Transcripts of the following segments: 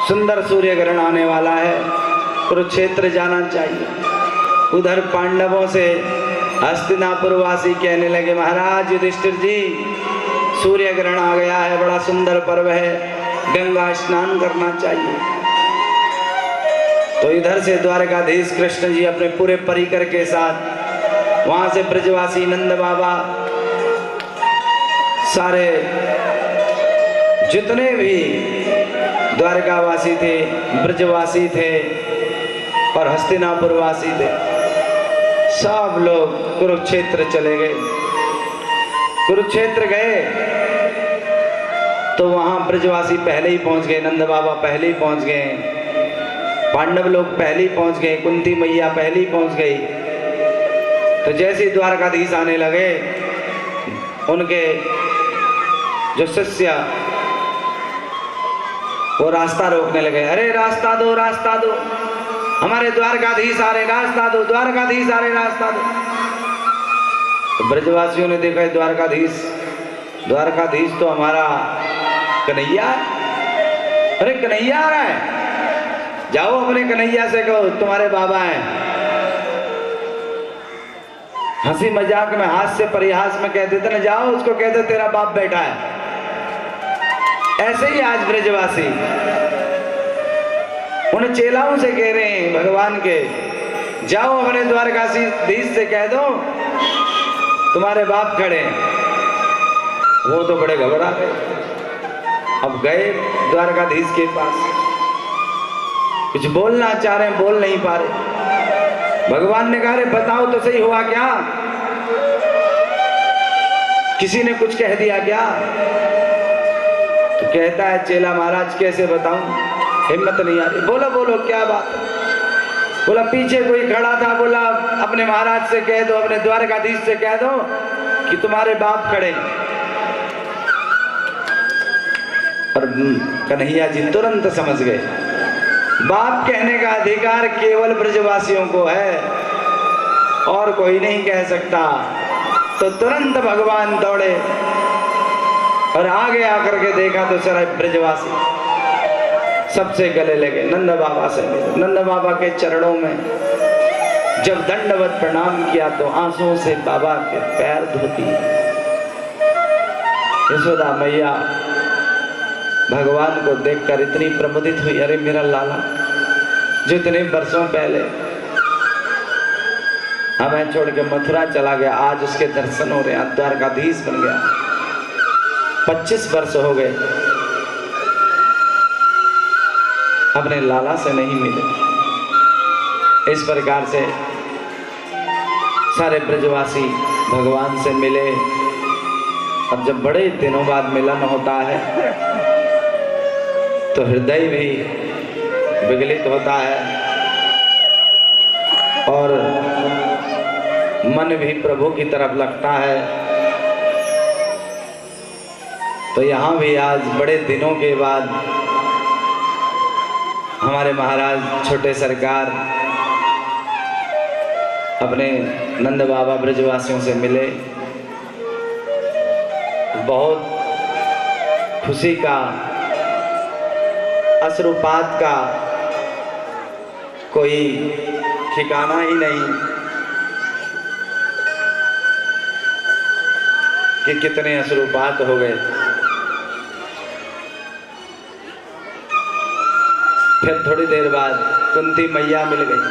सुंदर सूर्य ग्रहण आने वाला है, कुरुक्षेत्र जाना चाहिए। उधर पांडवों से हस्तिनापुर वासी कहने लगे, महाराज युधिष्ठिर जी, सूर्य ग्रहण आ गया है, बड़ा सुंदर पर्व है, गंगा स्नान करना चाहिए। तो इधर से द्वारकाधीश कृष्ण जी अपने पूरे परिकर के साथ, वहां से ब्रजवासी नंद बाबा, सारे जितने भी द्वारकावासी थे, ब्रजवासी थे और हस्तिनापुर वासी थे, सब लोग कुरुक्षेत्र चले गए। कुरुक्षेत्र गए तो वहां ब्रजवासी पहले ही पहुंच गए, नंद बाबा पहले ही पहुंच गए, पांडव लोग पहले ही पहुंच गए, कुंती मैया पहले ही पहुंच गई। तो जैसे ही द्वारकाधीश आने लगे, उनके जो शिष्य वो रास्ता रोकने लगे, अरे रास्ता दो, रास्ता दो, हमारे द्वारकाधीश आ रहे, रास्ता दो, द्वारकाधीश आ रहे, रास्ता दो। तो ब्रजवासियों ने देखा द्वारकाधीश, द्वारकाधीश तो हमारा कन्हैया है, अरे कन्हैया आ रहा है, जाओ अपने कन्हैया से कहो तुम्हारे बाबा हैं। हंसी मजाक में, हास्य परिहास में कह देते ना, जाओ उसको कह दो तेरा बाप बैठा है। ऐसे ही आज ब्रजवासी उन चेलाओं से कह रहे हैं भगवान के, जाओ अपने द्वारकाधीश से कह दो तुम्हारे बाप खड़े हैं। वो तो बड़े घबरा गए, अब गए द्वारकाधीश के पास, कुछ बोलना चाह रहे हैं, बोल नहीं पा रहे। भगवान ने कहा, रे बताओ तो सही, हुआ क्या, किसी ने कुछ कह दिया क्या? तो कहता है चेला, महाराज कैसे बताऊं, हिम्मत नहीं आ रही। बोलो बोलो क्या बात? बोला पीछे कोई खड़ा था, बोला अपने महाराज से कह दो, अपने द्वारकाधीश से कह दो कि तुम्हारे बाप खड़े। और कन्हैया जी तुरंत समझ गए, बाप कहने का अधिकार केवल ब्रजवासियों को है और कोई नहीं कह सकता। तो तुरंत भगवान दौड़े और आगे आकर के देखा तो सारे ब्रजवासी सबसे गले लगे, नंद बाबा से मिले। नंद बाबा के चरणों में जब दंडवत प्रणाम किया तो आंसुओं से बाबा के पैर धोती। यशोदा मैया भगवान को देखकर इतनी प्रमुदित हुई, अरे मेरा लाला जो इतने वर्षों पहले हमें छोड़ के मथुरा चला गया, आज उसके दर्शन हो रहे हैं, द्वारकाधीश बन गया। 25 वर्ष हो गए अपने लाला से नहीं मिले। इस प्रकार से सारे ब्रजवासी भगवान से मिले और जब बड़े दिनों बाद मिलन होता है तो हृदय भी विगलित होता है और मन भी प्रभु की तरफ लगता है। तो यहाँ भी आज बड़े दिनों के बाद हमारे महाराज छोटे सरकार अपने नंद बाबा ब्रजवासियों से मिले। बहुत खुशी का, अश्रुपात का कोई ठिकाना ही नहीं कि कितने अश्रुपात हो गए। फिर थोड़ी देर बाद कुंती मैया मिल गई,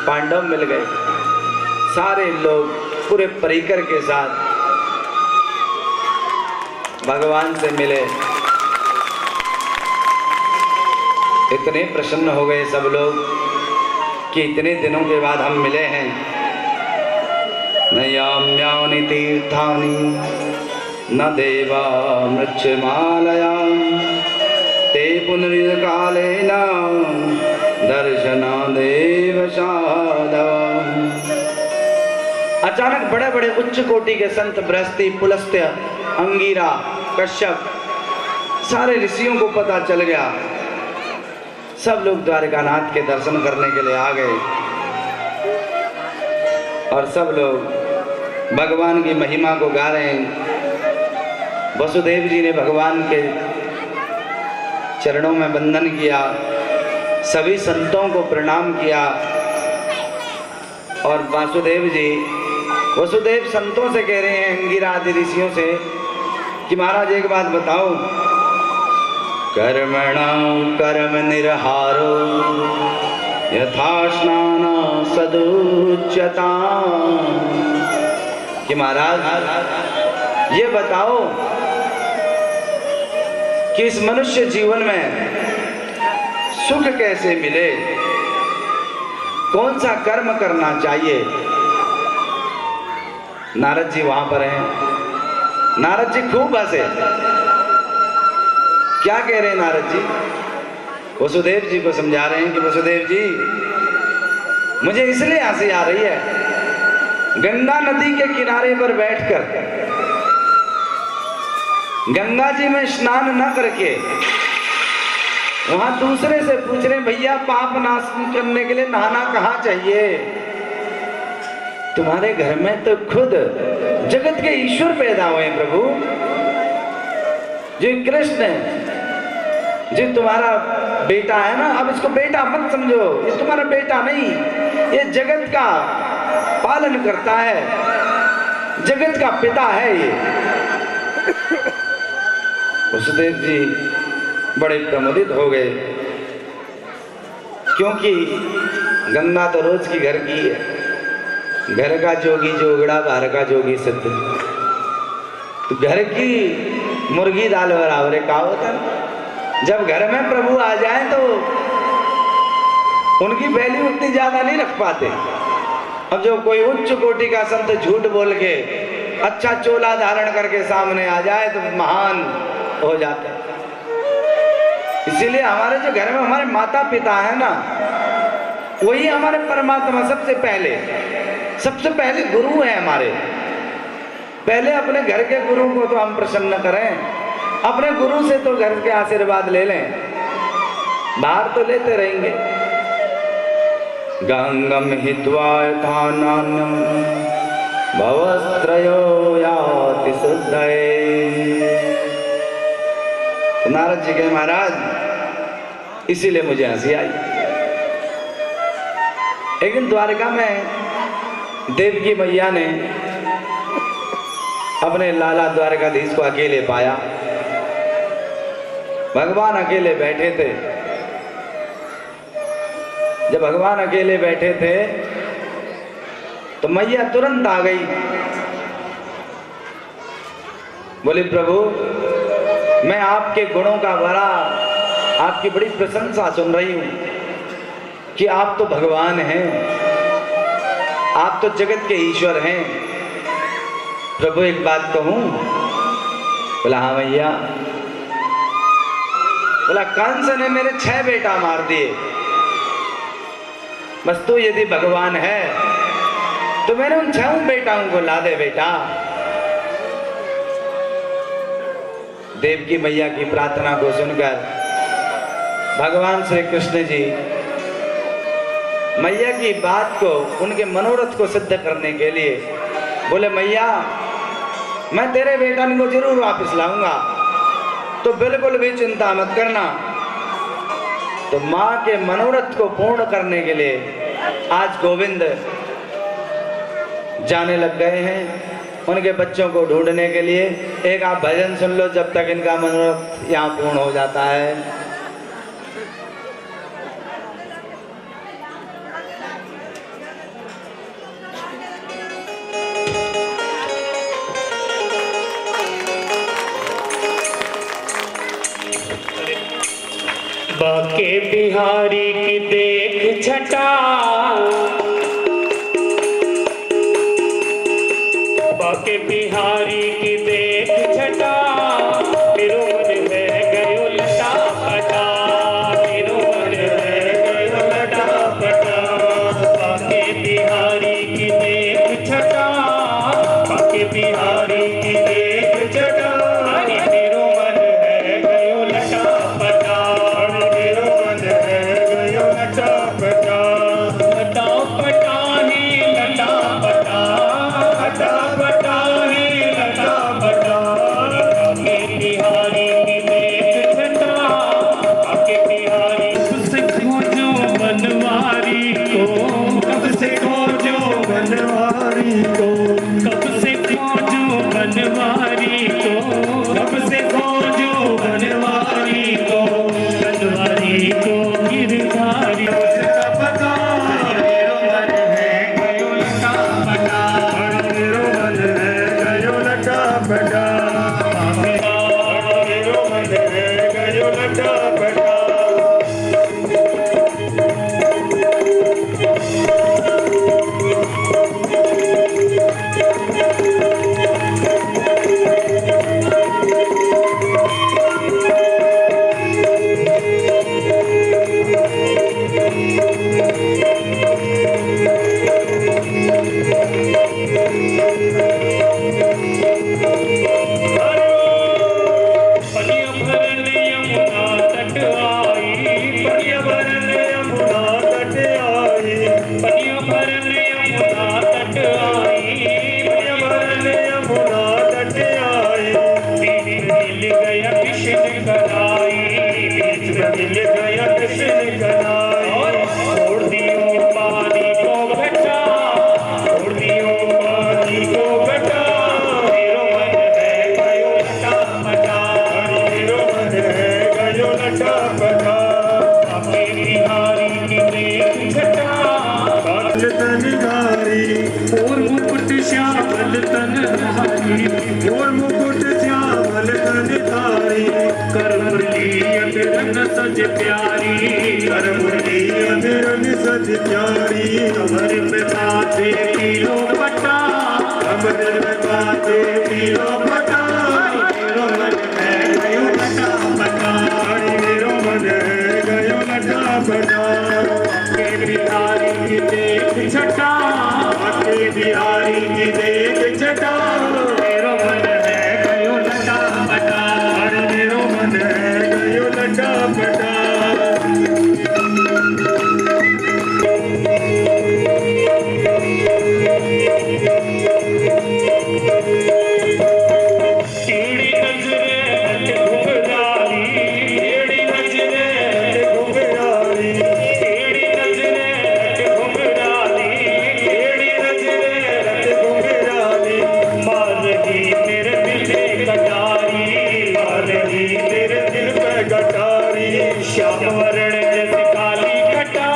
पांडव मिल गए, सारे लोग पूरे परिकर के साथ भगवान से मिले। इतने प्रसन्न हो गए सब लोग कि इतने दिनों के बाद हम मिले हैं। न याम्यानि तीर्थानि न देवा मृच्छमालया ते पुनर्कालेन दर्शनादेव साधव। अचानक बड़े बड़े उच्च कोटि के संत बृहस्पति, पुलस्त्य, अंगिरा, कश्यप, सारे ऋषियों को पता चल गया। सब लोग द्वारकानाथ के दर्शन करने के लिए आ गए और सब लोग भगवान की महिमा को गा रहे हैं। वसुदेव जी ने भगवान के चरणों में वंदन किया, सभी संतों को प्रणाम किया और वसुदेव संतों से कह रहे हैं, अंगिरा आदि ऋषियों से कि महाराज एक बात बताओ, कर्मणां कर्म निर्हारो यथा स्नान सदुच्यता, कि महाराज ये बताओ कि इस मनुष्य जीवन में सुख कैसे मिले, कौन सा कर्म करना चाहिए। नारद जी वहां पर हैं। नारद जी खूब हंसे। क्या कह रहे हैं नारद जी? वसुदेव जी को समझा रहे हैं कि वसुदेव जी, मुझे इसलिए हंसी आ रही है, गंगा नदी के किनारे पर बैठकर गंगा जी में स्नान न करके वहां दूसरे से पूछ रहे, भैया पाप नाश करने के लिए नहाना कहाँ चाहिए? तुम्हारे घर में तो खुद जगत के ईश्वर पैदा हुए प्रभु, जो कृष्ण जो तुम्हारा बेटा है ना, अब इसको बेटा मत समझो, ये तुम्हारा बेटा नहीं, ये जगत का पालन करता है, जगत का पिता है ये। वसुदेव जी बड़े प्रमुदित हो गए, क्योंकि गंगा तो रोज की घर की है। घर का जोगी जोगड़ा, बाहर का जोगी सिद्ध। तो घर की मुर्गी दाल बराबर है, कहा होता है। जब घर में प्रभु आ जाए तो उनकी वैल्यू उतनी ज्यादा नहीं रख पाते। अब जो कोई उच्च कोटि का संत झूठ बोल के अच्छा चोला धारण करके सामने आ जाए तो महान हो जाते। इसीलिए हमारे जो घर में हमारे माता पिता है ना, वही हमारे परमात्मा सबसे पहले गुरु है हमारे। पहले अपने घर के गुरु को तो हम प्रसन्न करें, अपने गुरु से तो घर के आशीर्वाद ले लें, बाहर तो लेते रहेंगे। गंगम हित्वा यथानान्यम भवस्त्रयो याति शुद्धये। नारद जी कहे, महाराज इसीलिए मुझे हंसी आई। एक दिन द्वारका में देवकी मैया ने अपने लाला द्वारकाधीश को अकेले पाया। भगवान अकेले बैठे थे। जब भगवान अकेले बैठे थे तो मैया तुरंत आ गई, बोले प्रभु मैं आपके गुणों का बड़ा, आपकी बड़ी प्रशंसा सुन रही हूं कि आप तो भगवान हैं, आप तो जगत के ईश्वर हैं। प्रभु एक बात कहूं? बोला हाँ मैया। बोला कंस ने मेरे 6 बेटा मार दिए, बस तू यदि भगवान है तो मैंने उन 6 बेटाओं को ला दे बेटा। देवकी मैया की प्रार्थना को सुनकर भगवान श्री कृष्ण जी मैया की बात को, उनके मनोरथ को सिद्ध करने के लिए बोले मैया मैं तेरे बेटा को जरूर वापस लाऊंगा, तो बिल्कुल भी चिंता मत करना। तो माँ के मनोरथ को पूर्ण करने के लिए आज गोविंद जाने लग गए हैं उनके बच्चों को ढूंढने के लिए। एक आप भजन सुन लो जब तक इनका मनोरथ यहाँ पूर्ण हो जाता है। बाके बिहारी की देख छटा, बाके बिहारी की देख छटा, मेरो मन है गयो लटा फटा, मेरो मन है गयो लटा फटा। बाके बिहारी की देख छटा, बाके बिहारी की देख छटा, मेरो मन है गयो लटा फटा, मेरो मन है गयो लटा फटा, लटा फटा। तट आई, पनिया भरन यमुना तट आई, पनिया भरन यमुना तट आई, पनिया भरन यमुना तट आई। बीच में मिल गया कृष्ण कलाई, बीच में मिल गया कृष्ण कलाई। और छोड़ दियो पानी को घटा, छोड़ दियो पानी को घटा, मेरो मन है गयो लटा पटा, मेरो मन है गयो लटा पटा। बाके बिहारी की देख छटा, बाल तनधारी और मुकुट श्यामल तनधारी, और मुकुट श्यामल तनधारी। कर मुरली अगरन सज प्यारी, कर मुरली अगरन सज प्यारी। कमर में बाते पीलो पटा, कमर में बाते पीलो पटा। मेरो मन है गयो लटा पटा, मेरो मन है गयो लटा पटा। बाके बिहारी की देख छटा, बाके बिहारी की देख छटा। मेरो मन है गयो लटा पटा, मेरो मन है गयो लटा पटा। टेढ़ी नजरें घुंघराली, टेढ़ी नजरें घुंघराली, टेढ़ी नजरें घुंघराली, टेढ़ी नजरें घुंघराली। मार रही मेरे दिल पे कटारी, मार रही तेरे दिल पे गटारी। श्याम वर्ण जैसी काली घटा,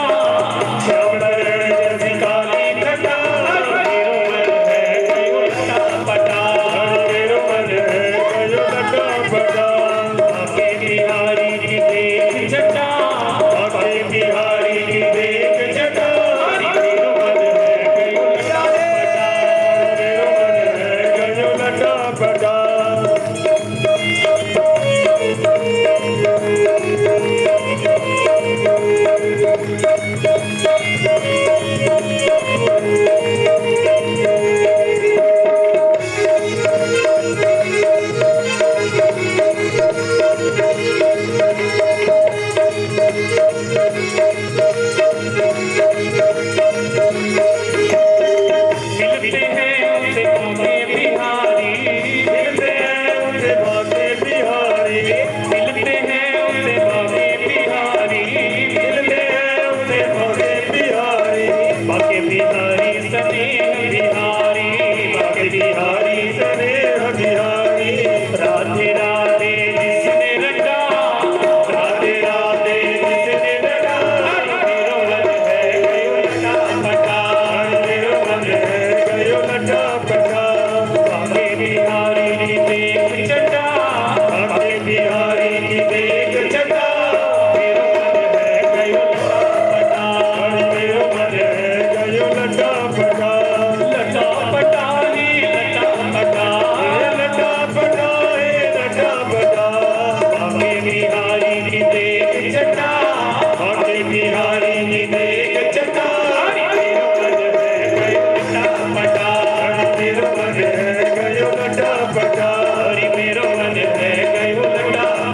श्याम वर्ण जैसी काली घटा। मेरो मन है गयो लटा पटा, मेरो मन है गयो लटा पटा। बाके बिहारी की देख छटा, बाके बिहारी की देख छटा। मेरो मन है गयो लटा पटा, मेरो मन है गयो लटा पटा। मिलते हैं उनसे बाके बिहारी, मिलते हैं उनसे बाके बिहारी। मिलते हैं उनसे बाके बिहारी, मिलते हैं उनसे बाके बिहारी। बाके बिहारी सनेह बिहारी, बाके बिहारी स्नेह बिहारी। राधे राधे जिसने रटा, राधे राधे जिसने रटा, मेरो मन है गयो लटा पटा, मेरो मन है गयो लटा पटा। बाके बिहारी की देख छटा, बाके बिहारी की देख छटा। मेरो मन है गयो लटा पटा, मेरो मन है गयो लटा पटा। लटा पटा रे लटा पटा, लटा पटा लटा पटा। बाके बिहारी की देख छटा, बाके बिहारी की देख छटा। मेरो मन है गयो लटा पटा, मेरो मन है गयो लटा पटा। हरि मेरो मन है गयो लटा पटा, मेरो मन है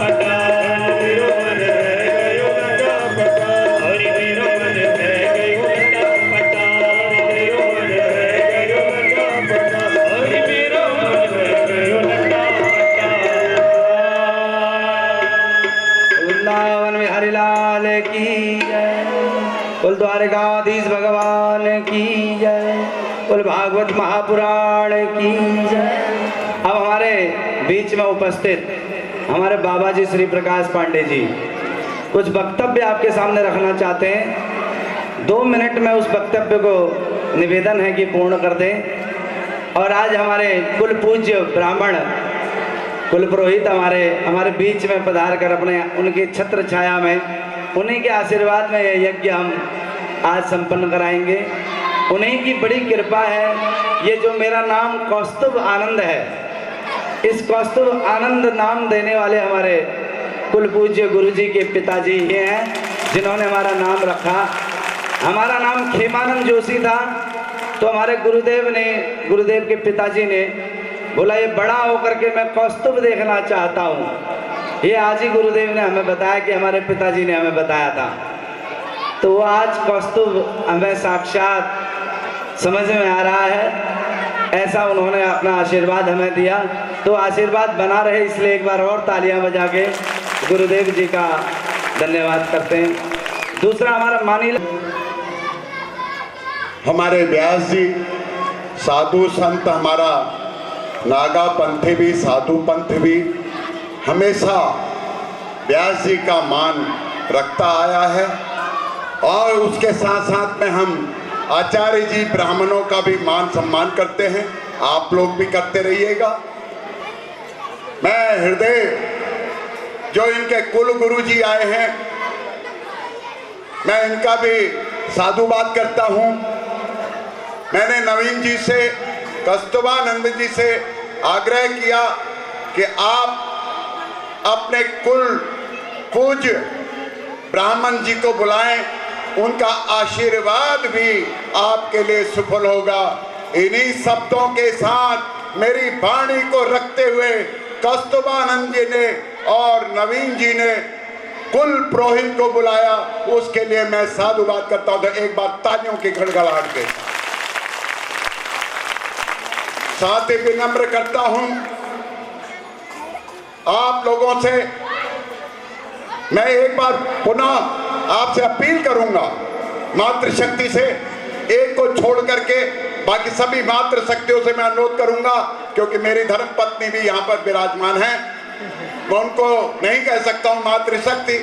गयो लटा पटा। हरि मेरो मन है गयो लटा पटा, मेरो मन है गयो लटा पटा। हरि मेरो मन है गयो लटा पटा। वृंदावन में हरिलाल की जय, कुल द्वारकाधीश भगवान की जय, कुल भागवत महापुराण की जय। अब हमारे बीच में उपस्थित हमारे बाबा जी श्री प्रकाश पांडे जी कुछ वक्तव्य आपके सामने रखना चाहते हैं। 2 मिनट में उस वक्तव्य को निवेदन है कि पूर्ण कर दें। और आज हमारे कुल पूज्य ब्राह्मण कुल पुरोहित हमारे बीच में पधार कर अपने उनकी छत्र छाया में उन्हीं के आशीर्वाद में यह यज्ञ हम आज संपन्न कराएंगे। उन्हीं की बड़ी कृपा है। ये जो मेरा नाम कौस्तुभ आनंद है, इस कौस्तुभ आनंद नाम देने वाले हमारे कुल पूज्य गुरु जी के पिताजी ये हैं जिन्होंने हमारा नाम रखा। हमारा नाम खेमानंद जोशी था, तो हमारे गुरुदेव के पिताजी ने बोला ये बड़ा होकर के मैं कौस्तुभ देखना चाहता हूँ। ये आज ही गुरुदेव ने हमें बताया कि हमारे पिताजी ने हमें बताया था। तो वो आज कौस्तुभ हमें साक्षात समझ में आ रहा है। ऐसा उन्होंने अपना आशीर्वाद हमें दिया, तो आशीर्वाद बना रहे, इसलिए एक बार और तालियां बजा के गुरुदेव जी का धन्यवाद करते हैं। दूसरा हमारा मानी हमारे व्यास जी साधु संत, हमारा नागा पंथ भी, साधु पंथ भी हमेशा व्यास जी का मान रखता आया है। और उसके साथ साथ में हम आचार्य जी ब्राह्मणों का भी मान सम्मान करते हैं। आप लोग भी करते रहिएगा। मैं हृदय जो इनके कुल गुरु जी आए हैं, मैं इनका भी साधुवाद करता हूं। मैंने नवीन जी से, कस्तूरबानंद जी से आग्रह किया कि आप अपने कुल पूज्य ब्राह्मण जी को बुलाएं, उनका आशीर्वाद भी आपके लिए सफल होगा। इन्हीं शब्दों के साथ मेरी वाणी को रखते हुए कस्तूरबानंद जी ने और नवीन जी ने कुल पुरोहित को बुलाया, उसके लिए मैं साधुवाद करता हूं। तो एक बार तालियों की गड़गड़ाहट के साथ ही विनम्र करता हूं आप लोगों से। मैं एक बार पुनः आपसे अपील करूंगा, मातृशक्ति से एक को छोड़ करके बाकी सभी मातृशक्तियों से मैं अनुरोध करूंगा, क्योंकि मेरी धर्म पत्नी भी यहाँ पर विराजमान है। मैं उनको नहीं कह सकता हूँ मातृशक्ति,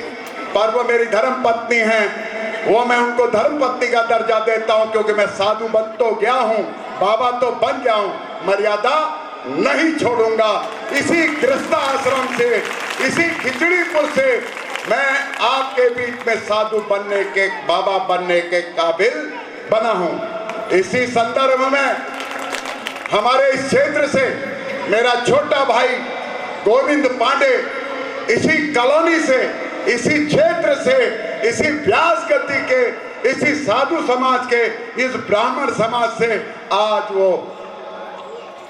पर वो मेरी धर्म पत्नी हैं। वो मैं उनको धर्म पत्नी का दर्जा देता हूँ, क्योंकि मैं साधु बन तो गया हूँ, बाबा तो बन गया हूँ, मर्यादा नहीं छोड़ूंगा। इसी गृहस्थ आश्रम से, इसी खिचड़ीपुर से मैं आपके बीच में साधु बनने के, बाबा बनने के काबिल बना हूं। इसी संदर्भ में हमारे इस क्षेत्र से मेरा छोटा भाई गोविंद पांडे, इसी कॉलोनी से, इसी क्षेत्र से, इसी व्यास गति के, इसी साधु समाज के, इस ब्राह्मण समाज से आज वो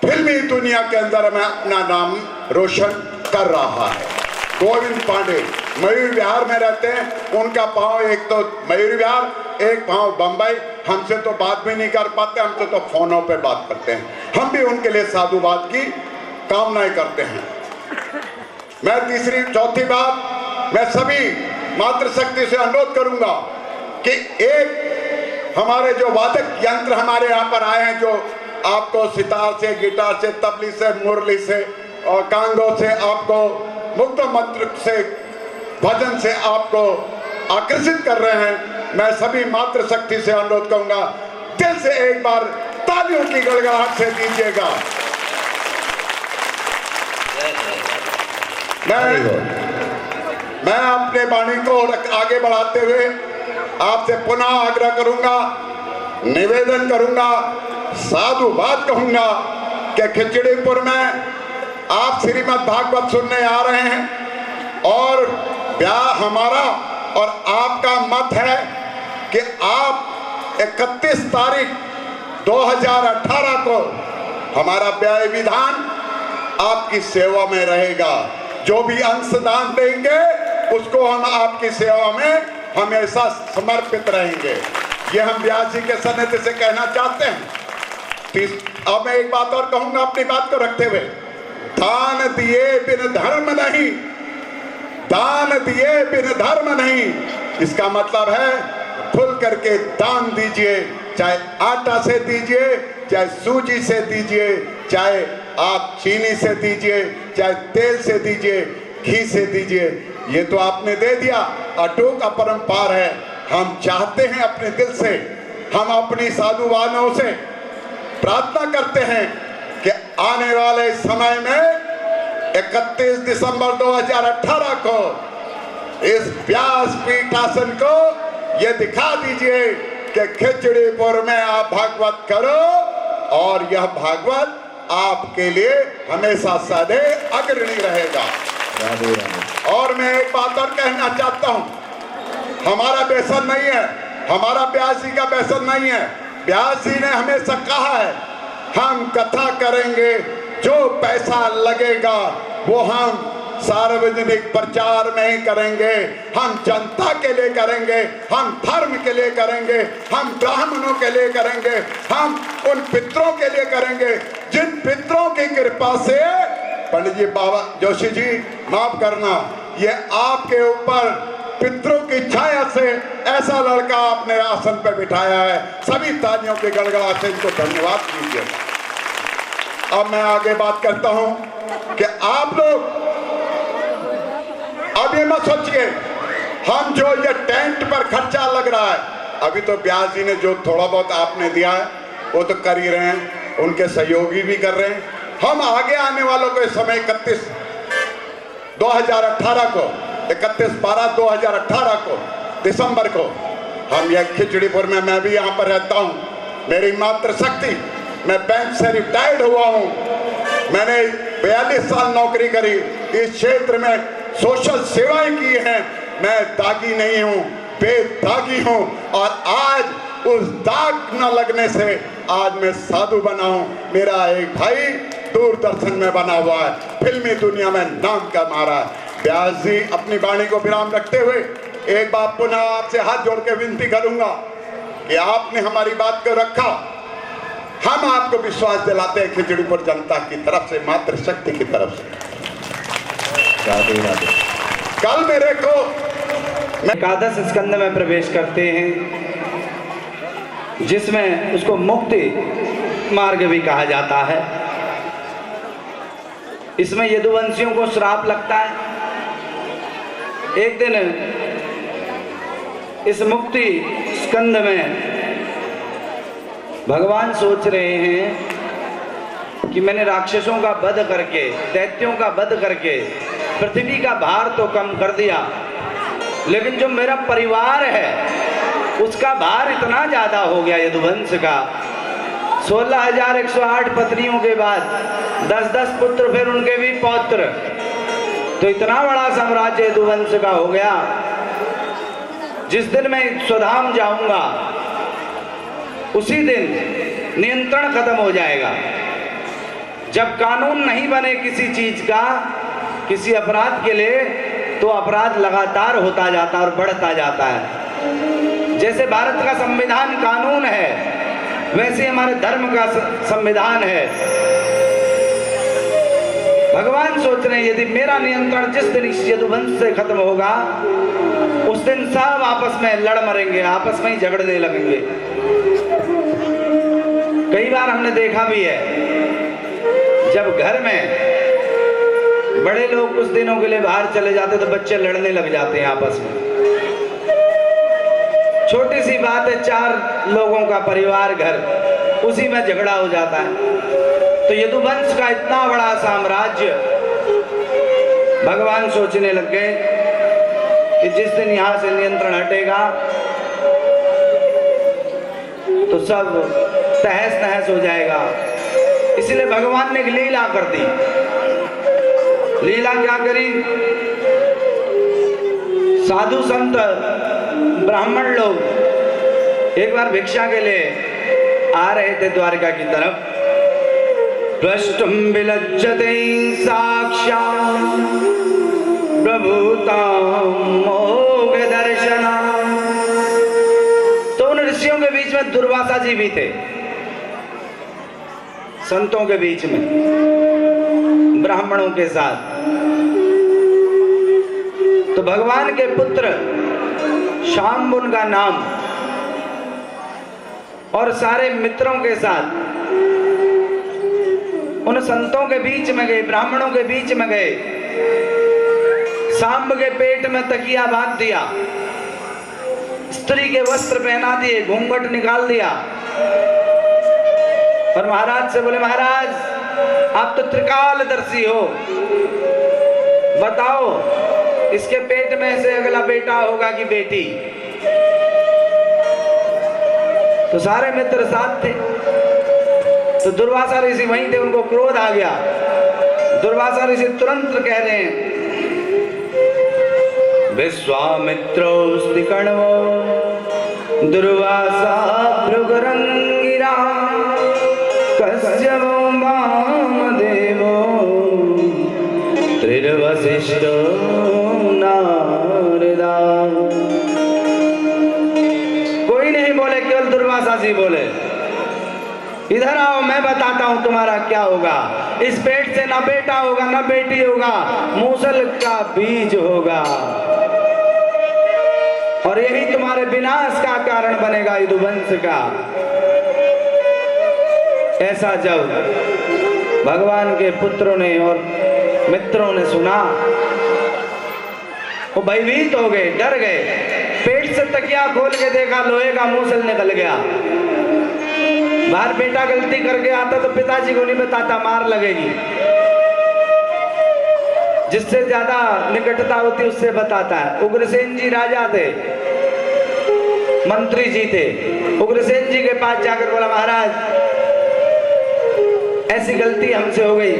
फिल्मी दुनिया के अंदर में अपना नाम रोशन कर रहा है। गोविंद पांडे मयूर विहार में रहते हैं। उनका पांव एक तो मयूर विहार, एक पांव बंबई। हमसे तो बात भी नहीं कर पाते, हमसे तो फोनों पे बात करते हैं। हम भी उनके लिए साधुवाद की कामनाएं करते हैं। मैं तीसरी चौथी बात, मैं सभी मातृशक्ति से अनुरोध करूंगा कि एक हमारे जो वादक यंत्र हमारे यहाँ पर आए हैं, जो आपको सितार से, गिटार से, तबली से, मुरली से और कांगो से, आपको मुक्त मंत्र से, भजन से आपको आकर्षित कर रहे हैं, मैं सभी मातृशक्ति से अनुरोध करूंगा, दिल से एक बार तालियों की गड़गड़ाहट से दीजिएगा। मैं अपने वाणी को आगे बढ़ाते हुए आपसे पुनः आग्रह करूंगा, निवेदन करूंगा, साधुवाद कहूंगा कि खिचड़ीपुर में आप श्रीमद् भागवत सुनने आ रहे हैं और हमारा और आपका मत है कि आप 31 तारीख 2018 को हमारा व्यय विधान आपकी सेवा में रहेगा। जो भी अंशदान देंगे उसको हम आपकी सेवा में हमेशा समर्पित रहेंगे। ये हम व्यास जी के सन्निधि से कहना चाहते हैं। अब मैं एक बात और कहूंगा अपनी बात को रखते हुए, दान दिए बिन धर्म नहीं, दान दिए बिन धर्म नहीं। इसका मतलब है खुल करके दान दीजिए, चाहे आटा से दीजिए, चाहे सूजी से दीजिए, चाहे आप चीनी से दीजिए, चाहे तेल से दीजिए, घी से दीजिए। ये तो आपने दे दिया, अटूट अपरंपार है। हम चाहते हैं अपने दिल से, हम अपनी साधुवानों से प्रार्थना करते हैं कि आने वाले समय में 31 दिसंबर 2018 को इस व्यास पीठासन को ये दिखा दीजिए कि खिचड़ीपुर में आप भागवत करो और यह भागवत आपके लिए हमेशा सदैव अग्रणी रहेगा। और मैं एक बात और कहना चाहता हूं, हमारा व्यसन नहीं है, हमारा व्यास जी का व्यसन नहीं है। व्यास जी ने हमेशा कहा है हम कथा करेंगे, जो पैसा लगेगा वो हम सार्वजनिक प्रचार में ही करेंगे, हम जनता के लिए करेंगे, हम धर्म के लिए करेंगे, हम ब्राह्मणों के लिए करेंगे, हम उन पितरों के लिए करेंगे जिन पितरों की कृपा से। पंडित जी, बाबा जोशी जी माफ करना, ये आपके ऊपर पितरों की छाया से ऐसा लड़का आपने आसन पर बिठाया है। सभी तालियों के गड़गड़ाहट से इनको धन्यवाद दीजिए। अब मैं आगे बात करता हूं कि आप लोग अब ये मत सोचिए हम जो ये टेंट पर खर्चा लग रहा है, अभी तो ब्यास जी ने जो थोड़ा बहुत आपने दिया है वो तो कर ही रहे हैं, उनके सहयोगी भी कर रहे हैं। हम आगे आने वालों को इस समय 31/12/2018 को दिसंबर को हम यह खिचड़ीपुर में, मैं भी यहाँ पर रहता हूँ, मेरी मातृशक्ति, मैं बैंक से रिटायर्ड हुआ हूँ, मैंने 42 साल नौकरी करी, इस क्षेत्र में सोशल सेवाएं की हैं, मैं दागी नहीं हूँ, बेदागी हूँ, और आज उस दाग न लगने से आज मैं साधु बना हूँ। मेरा एक भाई दूरदर्शन में बना हुआ है, फिल्मी दुनिया में नाम कमा रहा है। व्यास जी अपनी वाणी को विराम रखते हुए एक बार पुनः आपसे हाथ जोड़ के विनती करूंगा कि आपने हमारी बात को रखा, हम आपको विश्वास दिलाते हैं खिचड़ीपुर जनता की तरफ से, मातृशक्ति की तरफ से। कल मेरे को एकादश स्कंद में प्रवेश करते हैं, जिसमें उसको मुक्ति मार्ग भी कहा जाता है। इसमें यदुवंशियों को श्राप लगता है। एक दिन इस मुक्ति स्कंद में भगवान सोच रहे हैं कि मैंने राक्षसों का वध करके, दैत्यों का वध करके पृथ्वी का भार तो कम कर दिया, लेकिन जो मेरा परिवार है उसका भार इतना ज्यादा हो गया यदुवंश का। 16,108 पत्नियों के बाद 10-10 पुत्र, फिर उनके भी पौत्र, तो इतना बड़ा साम्राज्य यदुवंश का हो गया। जिस दिन मैं स्वधाम जाऊंगा उसी दिन नियंत्रण खत्म हो जाएगा। जब कानून नहीं बने किसी चीज का, किसी अपराध के लिए, तो अपराध लगातार होता जाता और बढ़ता जाता है। जैसे भारत का संविधान कानून है, वैसे हमारे धर्म का संविधान है। भगवान सोच रहे हैं यदि मेरा नियंत्रण जिस दिन इस यदुवंश से खत्म होगा, उस दिन सब आपस में लड़ मरेंगे, आपस में ही झगड़ने लगेंगे। कई बार हमने देखा भी है, जब घर में बड़े लोग कुछ दिनों के लिए बाहर चले जाते तो बच्चे लड़ने लग जाते हैं आपस में। छोटी सी बात है, 4 लोगों का परिवार घर, उसी में झगड़ा हो जाता है। तो यदुवंश का इतना बड़ा साम्राज्य, भगवान सोचने लग गए कि जिस दिन यहाँ से नियंत्रण हटेगा तो सब तहस नहस हो जाएगा। इसलिए भगवान ने एक लीला कर दी। लीला क्या करी? साधु संत ब्राह्मण लोग एक बार भिक्षा के लिए आ रहे थे द्वारका की तरफ। द्रष्टुम विलज्जते साक्षात् प्रभुतां मोघ दर्शना। तो उन ऋषियों के बीच में दुर्वासा जी भी थे, संतों के बीच में, ब्राह्मणों के साथ। तो भगवान के पुत्र शाम्ब उनका नाम, और सारे मित्रों के साथ उन संतों के बीच में गए, ब्राह्मणों के बीच में गए। शाम्ब के पेट में तकिया बांध दिया, स्त्री के वस्त्र पहना दिए, घूंघट निकाल दिया, और महाराज से बोले, महाराज आप तो त्रिकालदर्शी हो, बताओ इसके पेट में से अगला बेटा होगा कि बेटी? तो सारे मित्र साथ थे। तो दुर्वासा ऋषि वहीं थे, उनको क्रोध आ गया। दुर्वासा ऋषि तुरंत कह रहे हैं, विश्वामित्रोस्ति कण्वो दुर्वासा भृगरंगिरा कश्यपो वामदेवो त्रिर्वसे वशिष्ठ नारदा। कोई नहीं बोले, केवल दुर्वासा जी बोले, इधर आओ मैं बताता हूं तुम्हारा क्या होगा। इस पेट से ना बेटा होगा ना बेटी होगा, मूसल का बीज होगा, और यही तुम्हारे विनाश का कारण बनेगा, यदुवंश का। ऐसा जब भगवान के पुत्रों ने और मित्रों ने सुना, वो भयभीत हो गए, डर गए। पेट से तकिया खोल के देखा, लोहे का मूसल निकल गया। बाहर बेटा गलती करके आता तो पिताजी को नहीं बताता, मार लगेगी। जिससे ज्यादा निकटता होती उससे बताता है। उग्रसेन जी राजा थे, मंत्री जी थे। उग्रसेन जी के पास जाकर बोला, महाराज ऐसी गलती हमसे हो गई,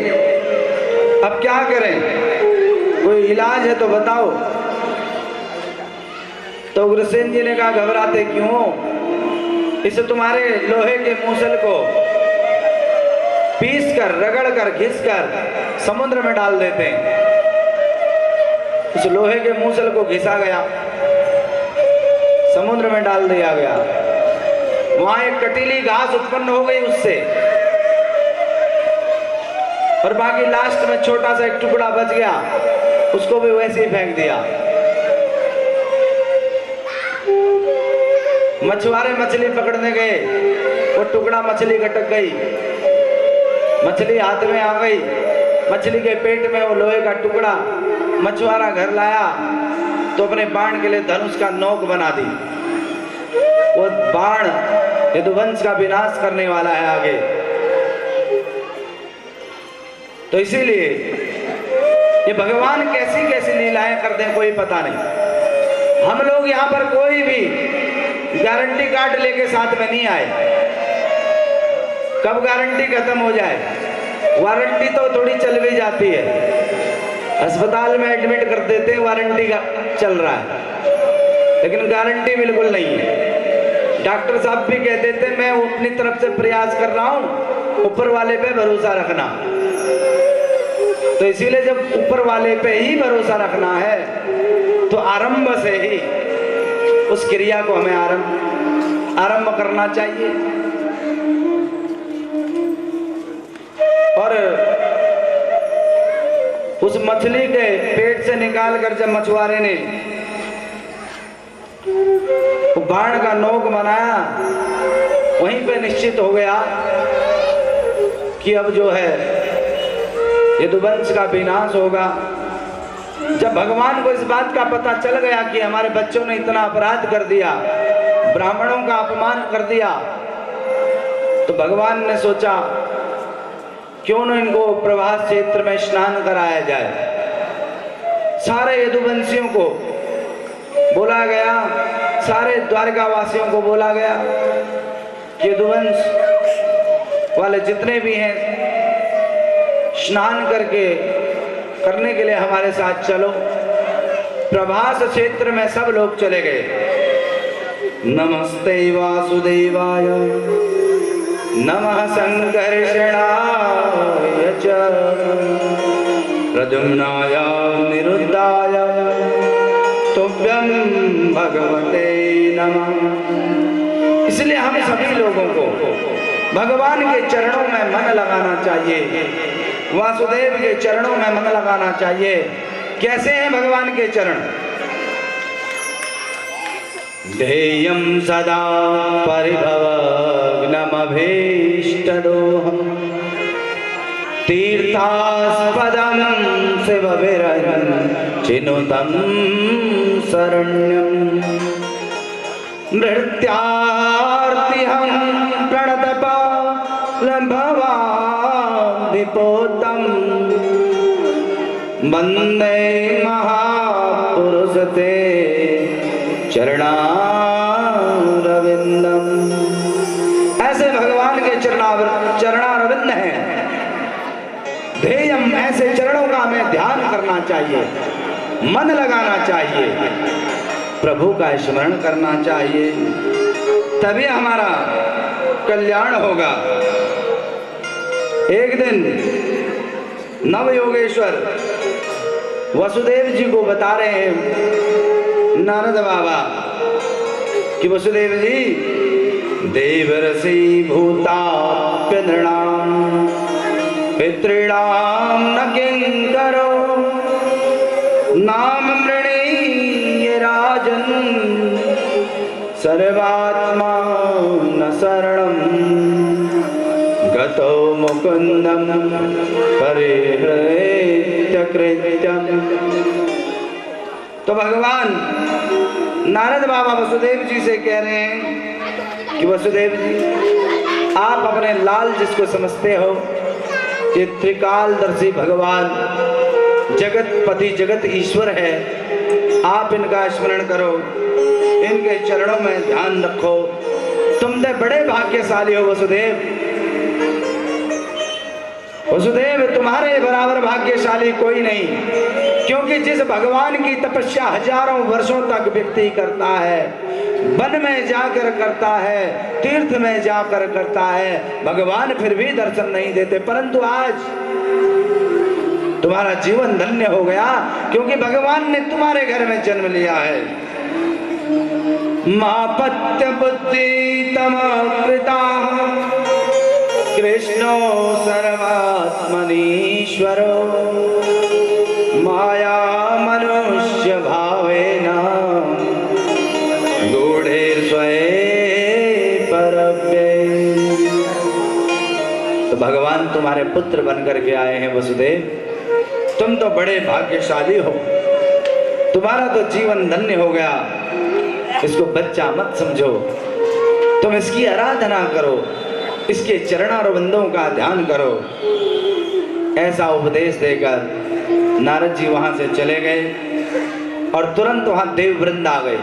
अब क्या करें, कोई इलाज है तो बताओ। तो उग्रसेन जी ने कहा, घबराते क्यों हो, इसे तुम्हारे लोहे के मूसल को पीस कर, रगड़ कर, घिस कर समुद्र में डाल देते हैं। उस लोहे के मूसल को घिसा गया, समुद्र में डाल दिया गया। वहां एक कटीली घास उत्पन्न हो गई उससे, और बाकी लास्ट में छोटा सा एक टुकड़ा बच गया, उसको भी वैसे ही फेंक दिया। मछुआरे मछली पकड़ने गए, वो टुकड़ा मछली गटक गई, मछली हाथ में आ गई, मछली के पेट में वो लोहे का टुकड़ा। मछुआरा घर लाया तो अपने बाण के लिए धनुष का नोक बना दी। वो बाण यदुवंश का विनाश करने वाला है आगे। तो इसीलिए ये भगवान कैसी कैसी लीलाएं करते हैं कोई पता नहीं। हम लोग यहाँ पर कोई भी गारंटी कार्ड लेके साथ में नहीं आए, कब गारंटी खत्म हो जाए। वारंटी तो थोड़ी चल भी जाती है, अस्पताल में एडमिट कर देते हैं, वारंटी का चल रहा है, लेकिन गारंटी बिल्कुल नहीं है। डॉक्टर साहब भी कह देते हैं, मैं अपनी तरफ से प्रयास कर रहा हूं, ऊपर वाले पे भरोसा रखना। तो इसीलिए जब ऊपर वाले पे ही भरोसा रखना है तो आरंभ से ही उस क्रिया को हमें आरंभ करना चाहिए। और उस मछली के पेट से निकालकर जब मछुआरे ने बाण का नोक बनाया, वहीं पे निश्चित हो गया कि अब जो है यदुवंश का विनाश होगा। जब भगवान को इस बात का पता चल गया कि हमारे बच्चों ने इतना अपराध कर दिया, ब्राह्मणों का अपमान कर दिया, तो भगवान ने सोचा क्यों न इनको प्रभास क्षेत्र में स्नान कराया जाए। सारे यदुवंशियों को बोला गया, सारे द्वारका वासियों को बोला गया कि यदुवंश वाले जितने भी हैं स्नान करने के लिए हमारे साथ चलो। प्रभास क्षेत्र में सब लोग चले गए। नमस्ते वासुदेवाय नमः संकर्षणाय च प्रद्युम्नाय निरुद्धाय तुभ्यं भगवते नमः। इसलिए हम सभी लोगों को भगवान के चरणों में मन लगाना चाहिए, वासुदेव के चरणों में मन लगाना चाहिए। कैसे हैं भगवान के चरण? ध्येयं सदा परिभवग्नमभीष्टदोहम् तीर्थास्पदं शिवविरहं चिनुतं शरण्यम् नृत्यार्तिहं प्रणतपालभवादिपोतं वन्दे महापुरुषते चरणारविंदम। ऐसे भगवान के चरणारविंद हैं। ध्येयम, ऐसे चरणों का हमें ध्यान करना चाहिए, मन लगाना चाहिए, प्रभु का स्मरण करना चाहिए, तभी हमारा कल्याण होगा। एक दिन नव योगेश्वर वसुदेव जी को बता रहे हैं नारद बाबा कि वसुदेव जी, देवर्षि भूताप्य नृणाम पितॄणाम न किंकरो नाम मृणीय राजन सर्वात्मा न शरणं गतो मुकुंदम परिहृत्य कृत्यम। तो भगवान नारद बाबा वसुदेव जी से कह रहे हैं कि वसुदेव जी, आप अपने लाल जिसको समझते हो, ये त्रिकालदर्शी भगवान जगतपति जगत ईश्वर है, आप इनका स्मरण करो, इनके चरणों में ध्यान रखो। तुम तो बड़े भाग्यशाली हो वसुदेव। वसुदेव, तुम्हारे बराबर भाग्यशाली कोई नहीं, क्योंकि जिस भगवान की तपस्या हजारों वर्षों तक व्यक्ति करता है, वन में जाकर करता है, तीर्थ में जाकर करता है, भगवान फिर भी दर्शन नहीं देते। परंतु आज तुम्हारा जीवन धन्य हो गया, क्योंकि भगवान ने तुम्हारे घर में जन्म लिया है। मापत्य बुद्धि तमकृता कृष्णो सर्वात्मनीश्वरो माया मनुष्य भावेन गूढ़े स्वये परव्ये। तो भगवान तुम्हारे पुत्र बनकर के आए हैं वसुदेव। तुम तो बड़े भाग्यशाली हो, तुम्हारा तो जीवन धन्य हो गया। इसको बच्चा मत समझो, तुम इसकी आराधना करो, इसके चरणारविंदों का ध्यान करो। ऐसा उपदेश देकर नारद जी वहां से चले गए और तुरंत वहां देव वृंद आ गए।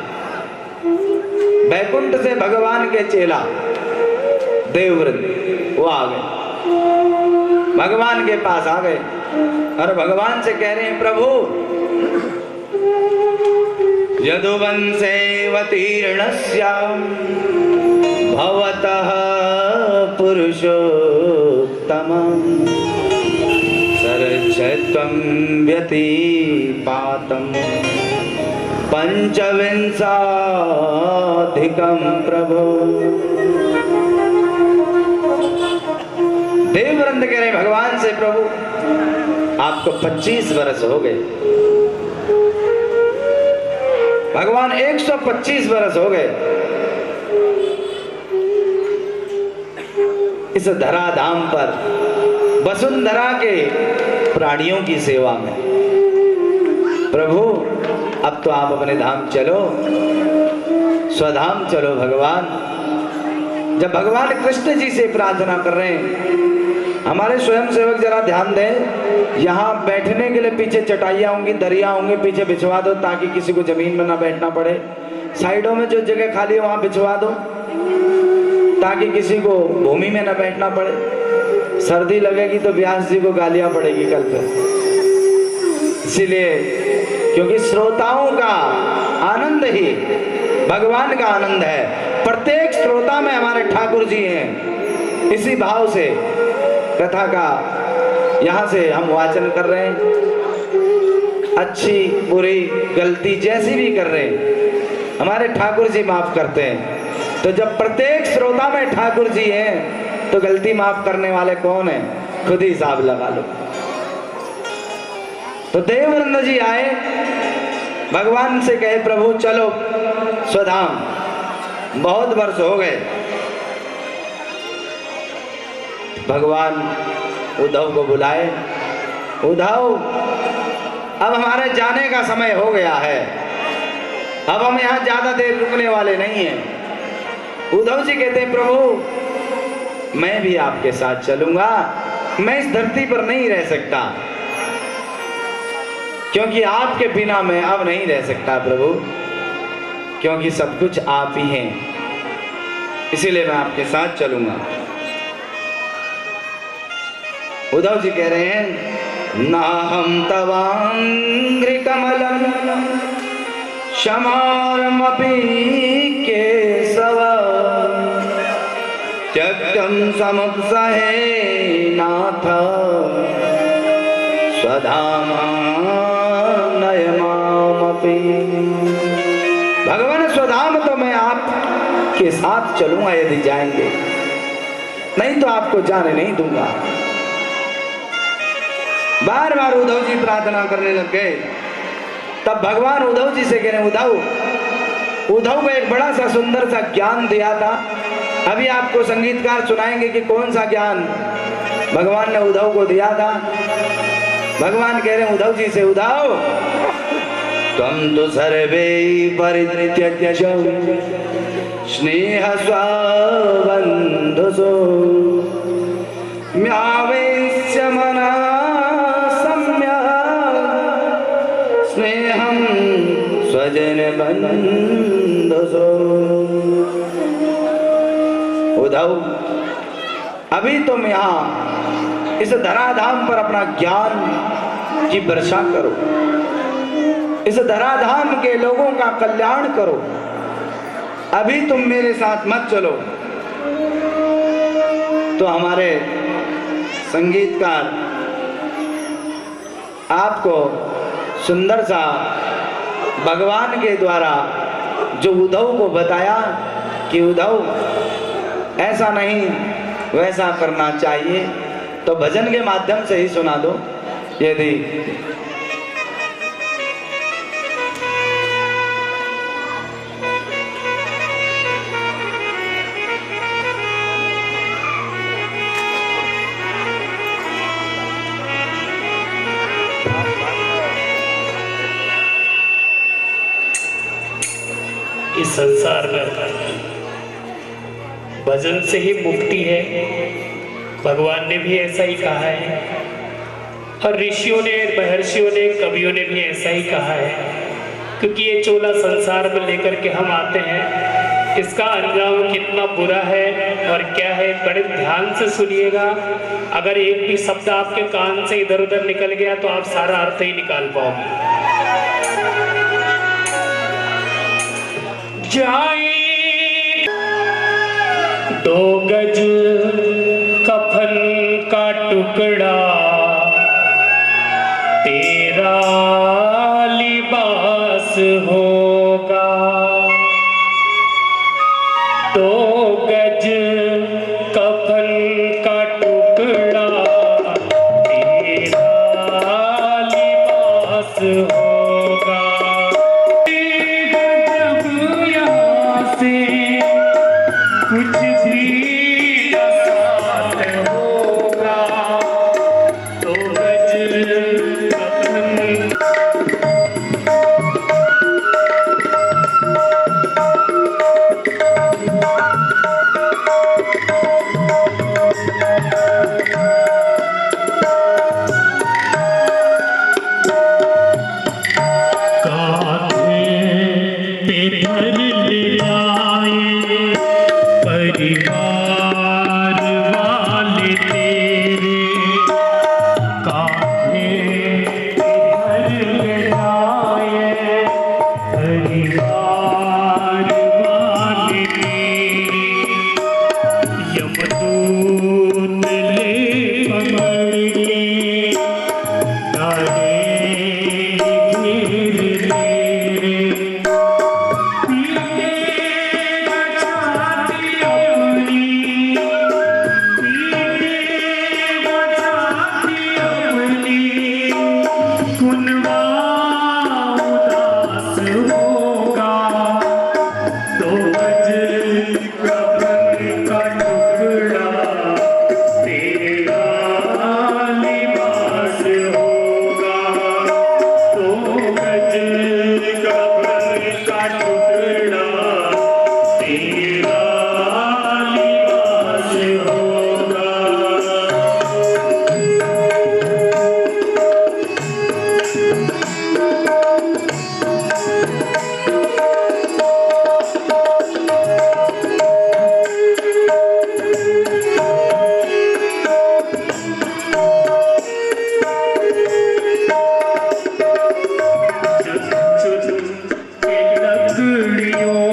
बैकुंठ से भगवान के चेला देव वृंद वो आ गए, भगवान के पास आ गए और भगवान से कह रहे हैं, प्रभु यदुवंशेऽवतीर्णस्य भवतः पुरुषोत्तमं सरक्षत्वं व्यतिपातं पंचविंशाधिकं प्रभो। देववृंद कह रहे भगवान से, प्रभु आपको 25 वर्ष हो गए। भगवान 125 वर्ष हो गए इस धराधाम पर वसुंधरा के प्राणियों की सेवा में। प्रभु अब तो आप अपने धाम चलो, स्वधाम चलो। भगवान जब भगवान कृष्ण जी से प्रार्थना कर रहे हैं, हमारे स्वयं सेवक जरा ध्यान दें, यहाँ बैठने के लिए पीछे चटाइयाँ होंगी, दरिया होंगे, पीछे बिछवा दो ताकि किसी को जमीन में ना बैठना पड़े। साइडों में जो जगह खाली है वहाँ बिछवा दो ताकि किसी को भूमि में ना बैठना पड़े। सर्दी लगेगी तो व्यास जी को गालियाँ पड़ेगी कल फिर। इसीलिए क्योंकि श्रोताओं का आनंद ही भगवान का आनंद है। प्रत्येक श्रोता में हमारे ठाकुर जी हैं। इसी भाव से कथा का यहाँ से हम वाचन कर रहे हैं। अच्छी बुरी गलती जैसी भी कर रहे हैं, हमारे ठाकुर जी माफ करते हैं। तो जब प्रत्येक श्रोता में ठाकुर जी हैं तो गलती माफ करने वाले कौन है? खुद ही हिसाब लगा लो। तो देववृंद जी आए, भगवान से कहे, प्रभु चलो स्वधाम, बहुत वर्ष हो गए। भगवान उद्धव को बुलाए, उद्धव अब हमारे जाने का समय हो गया है, अब हम यहाँ ज्यादा देर रुकने वाले नहीं हैं। उद्धव जी कहते हैं, प्रभु मैं भी आपके साथ चलूंगा, मैं इस धरती पर नहीं रह सकता, क्योंकि आपके बिना मैं अब नहीं रह सकता प्रभु, क्योंकि सब कुछ आप ही हैं, इसीलिए मैं आपके साथ चलूंगा। उद्धव जी कह रहे हैं, नाहं तवांघ्रि कमलं क्षमारमपि केशव त्यक्तं समुत्सहे नाथ स्वधामा अपना स्वधाम तो मैं आपके साथ चलूंगा यदि जाएंगे, नहीं तो आपको जाने नहीं दूंगा। बार बार उद्धव जी प्रार्थना करने लग गए। तब भगवान उद्धव जी से कह रहे, उद्धव को एक बड़ा सा सुंदर सा ज्ञान दिया था। अभी आपको संगीतकार सुनाएंगे कि कौन सा ज्ञान भगवान ने उद्धव को दिया था। भगवान कह रहे हैं उद्धव जी से, उद्धव त्वं तु सर्वे परित्यज्य स्नेह स्वबन्धुषु म्यावेश्य मना सम्यक् स्नेहं स्वजन बन्धुषु। उद्धव, अभी तुम यहाँ इस धराधाम पर अपना ज्ञान की वर्षा करो, इस धराधाम के लोगों का कल्याण करो। अभी तुम मेरे साथ मत चलो तो हमारे संगीतकार आपको सुंदर सा भगवान के द्वारा जो उद्धव को बताया कि उद्धव ऐसा नहीं वैसा करना चाहिए, तो भजन के माध्यम से ही सुना दो। यदि इस संसार में भजन से ही मुक्ति है, भगवान ने भी ऐसा ही कहा है और ऋषियों ने, महर्षियों ने, कवियों ने भी ऐसा ही कहा है। क्योंकि ये चोला संसार में लेकर के हम आते हैं, इसका अंजाम कितना बुरा है और क्या है, बड़े ध्यान से सुनिएगा। अगर एक भी शब्द आपके कान से इधर उधर निकल गया तो आप सारा अर्थ ही निकाल पाओगे। जाए 2 गज कफन का टुकड़ा तेरा लिबास होगा, 2 गज कफन का टुकड़ा तेरा लिबास होगा। कुछ भी साथ होगा, 2 गज कफन। परिवार वाले तेरे काहे घर ले आए, परिवार वाले तेरे यमदूत ले पकड़ के तारे घेर तेरे लकड़ियों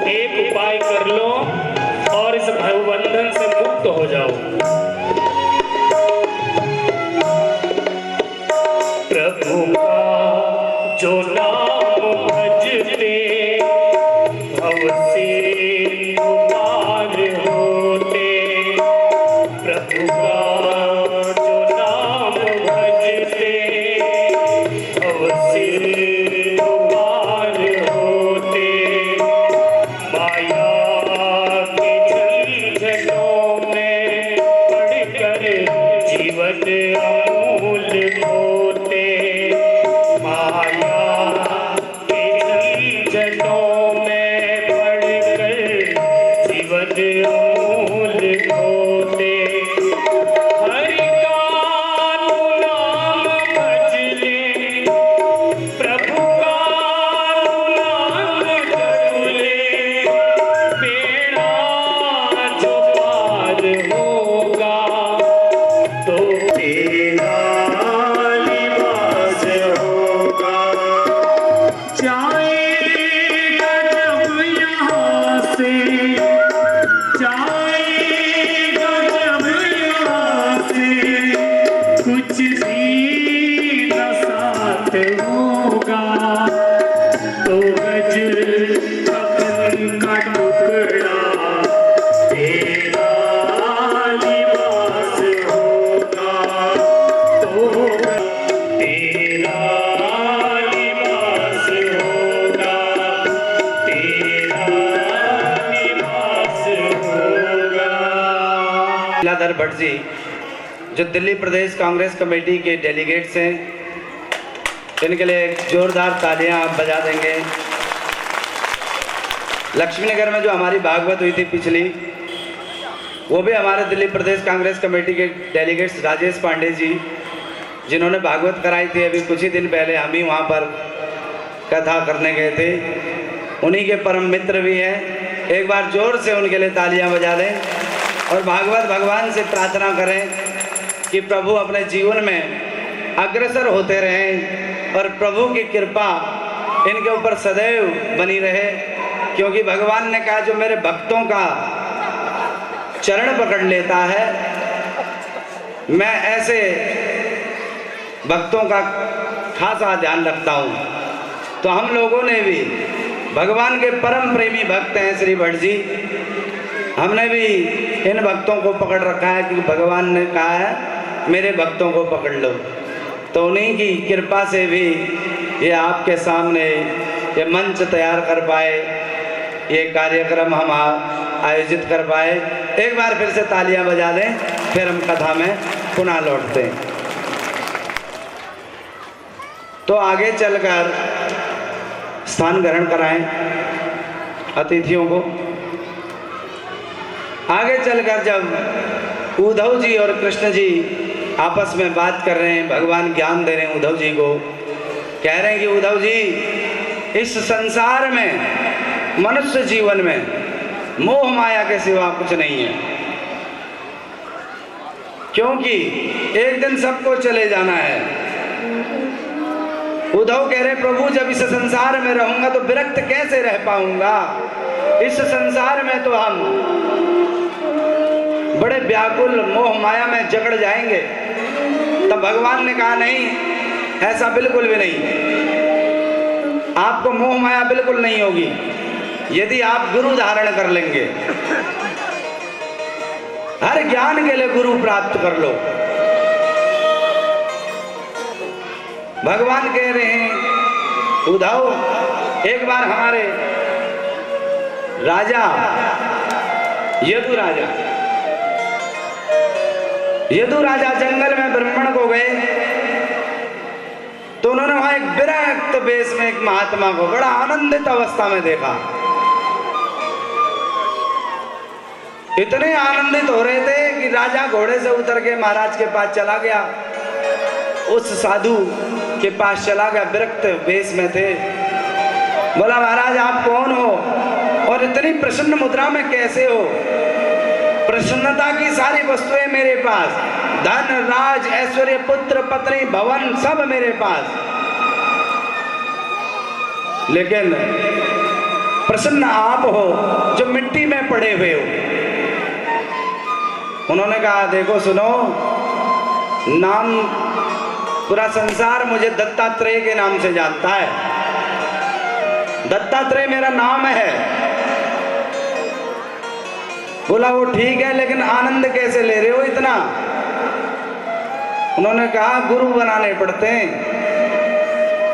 एक उपाय कर लो और इस भवबंधन से मुक्त हो जाओ। प्रभु का जो नाम भजते भव से पार होते। प्रभु का जो नाम भजते भव से पार होते। माया के झंझटों में पड़कर जीवन अमूल्य खोते। माया के झंझटों में पड़कर जीवन अमूल्य खोते। हरि का नाम भज ले, प्रभु का नाम जप ले, बेड़ा जो पार होगा तो तेरा निवास होगा। जाएगा जब यहाँ से, जाएगा जब यहाँ से, कुछ भी न साथ होगा तो वज्र कफन का टुकड़ा तेरा निवास होगा। तो तेरा निवास होगा, तेरा निवास होगा। लीलाधर भट्ट जी जो दिल्ली प्रदेश कांग्रेस कमेटी के डेलीगेट्स हैं, इनके लिए एक जोरदार तालियां आप बजा देंगे। लक्ष्मीनगर में जो हमारी भागवत हुई थी पिछली, वो भी हमारे दिल्ली प्रदेश कांग्रेस कमेटी के डेलीगेट्स राजेश पांडे जी जिन्होंने भागवत कराई थी। अभी कुछ ही दिन पहले हम ही वहाँ पर कथा करने गए थे। उन्हीं के परम मित्र भी हैं। एक बार जोर से उनके लिए तालियां बजा दें और भागवत भगवान से प्रार्थना करें कि प्रभु अपने जीवन में अग्रसर होते रहें और प्रभु की कृपा इनके ऊपर सदैव बनी रहे। क्योंकि भगवान ने कहा जो मेरे भक्तों का चरण पकड़ लेता है, मैं ऐसे भक्तों का खासा ध्यान रखता हूँ। तो हम लोगों ने भी, भगवान के परम प्रेमी भक्त हैं श्री भट्ट जी, हमने भी इन भक्तों को पकड़ रखा है कि भगवान ने कहा है मेरे भक्तों को पकड़ लो। तो उन्हीं की कृपा से भी ये आपके सामने ये मंच तैयार कर पाए, ये कार्यक्रम हम आयोजित कर पाए। एक बार फिर से तालियां बजा दें, फिर हम कथा में पुनः लौटते हैं। तो आगे चलकर स्थान ग्रहण कराएं अतिथियों को। आगे चलकर जब उद्धव जी और कृष्ण जी आपस में बात कर रहे हैं, भगवान ज्ञान दे रहे हैं उद्धव जी को, कह रहे हैं कि उद्धव जी इस संसार में, मनुष्य जीवन में मोह माया के सिवा कुछ नहीं है। क्योंकि एक दिन सबको चले जाना है। उद्धव कह रहे प्रभु जब इस संसार में रहूंगा तो विरक्त कैसे रह पाऊंगा। इस संसार में तो हम बड़े व्याकुल मोह माया में जकड़ जाएंगे। तब भगवान ने कहा नहीं, ऐसा बिल्कुल भी नहीं, आपको मोह माया बिल्कुल नहीं होगी यदि आप गुरु धारण कर लेंगे। हर ज्ञान के लिए गुरु प्राप्त कर लो। भगवान कह रहे हैं उद्धव, एक बार हमारे राजा यदु राजा जंगल में भ्रमण को गए तो उन्होंने वहां एक विरक्त वेश में एक महात्मा को बड़ा आनंदित अवस्था में देखा। इतने आनंदित हो रहे थे कि राजा घोड़े से उतर के महाराज के पास चला गया, उस साधु के पास चला गया, विरक्त वेश में थे। बोला महाराज आप कौन हो और इतनी प्रसन्न मुद्रा में कैसे हो। प्रसन्नता की सारी वस्तुएं मेरे पास, धन राज ऐश्वर्य पुत्र पत्नी भवन सब मेरे पास, लेकिन प्रसन्न आप हो जो मिट्टी में पड़े हुए हो। उन्होंने कहा देखो सुनो, नाम पूरा संसार मुझे दत्तात्रेय के नाम से जानता है, दत्तात्रेय मेरा नाम है। बोला वो ठीक है, लेकिन आनंद कैसे ले रहे हो इतना? उन्होंने कहा गुरु बनाने पड़ते हैं,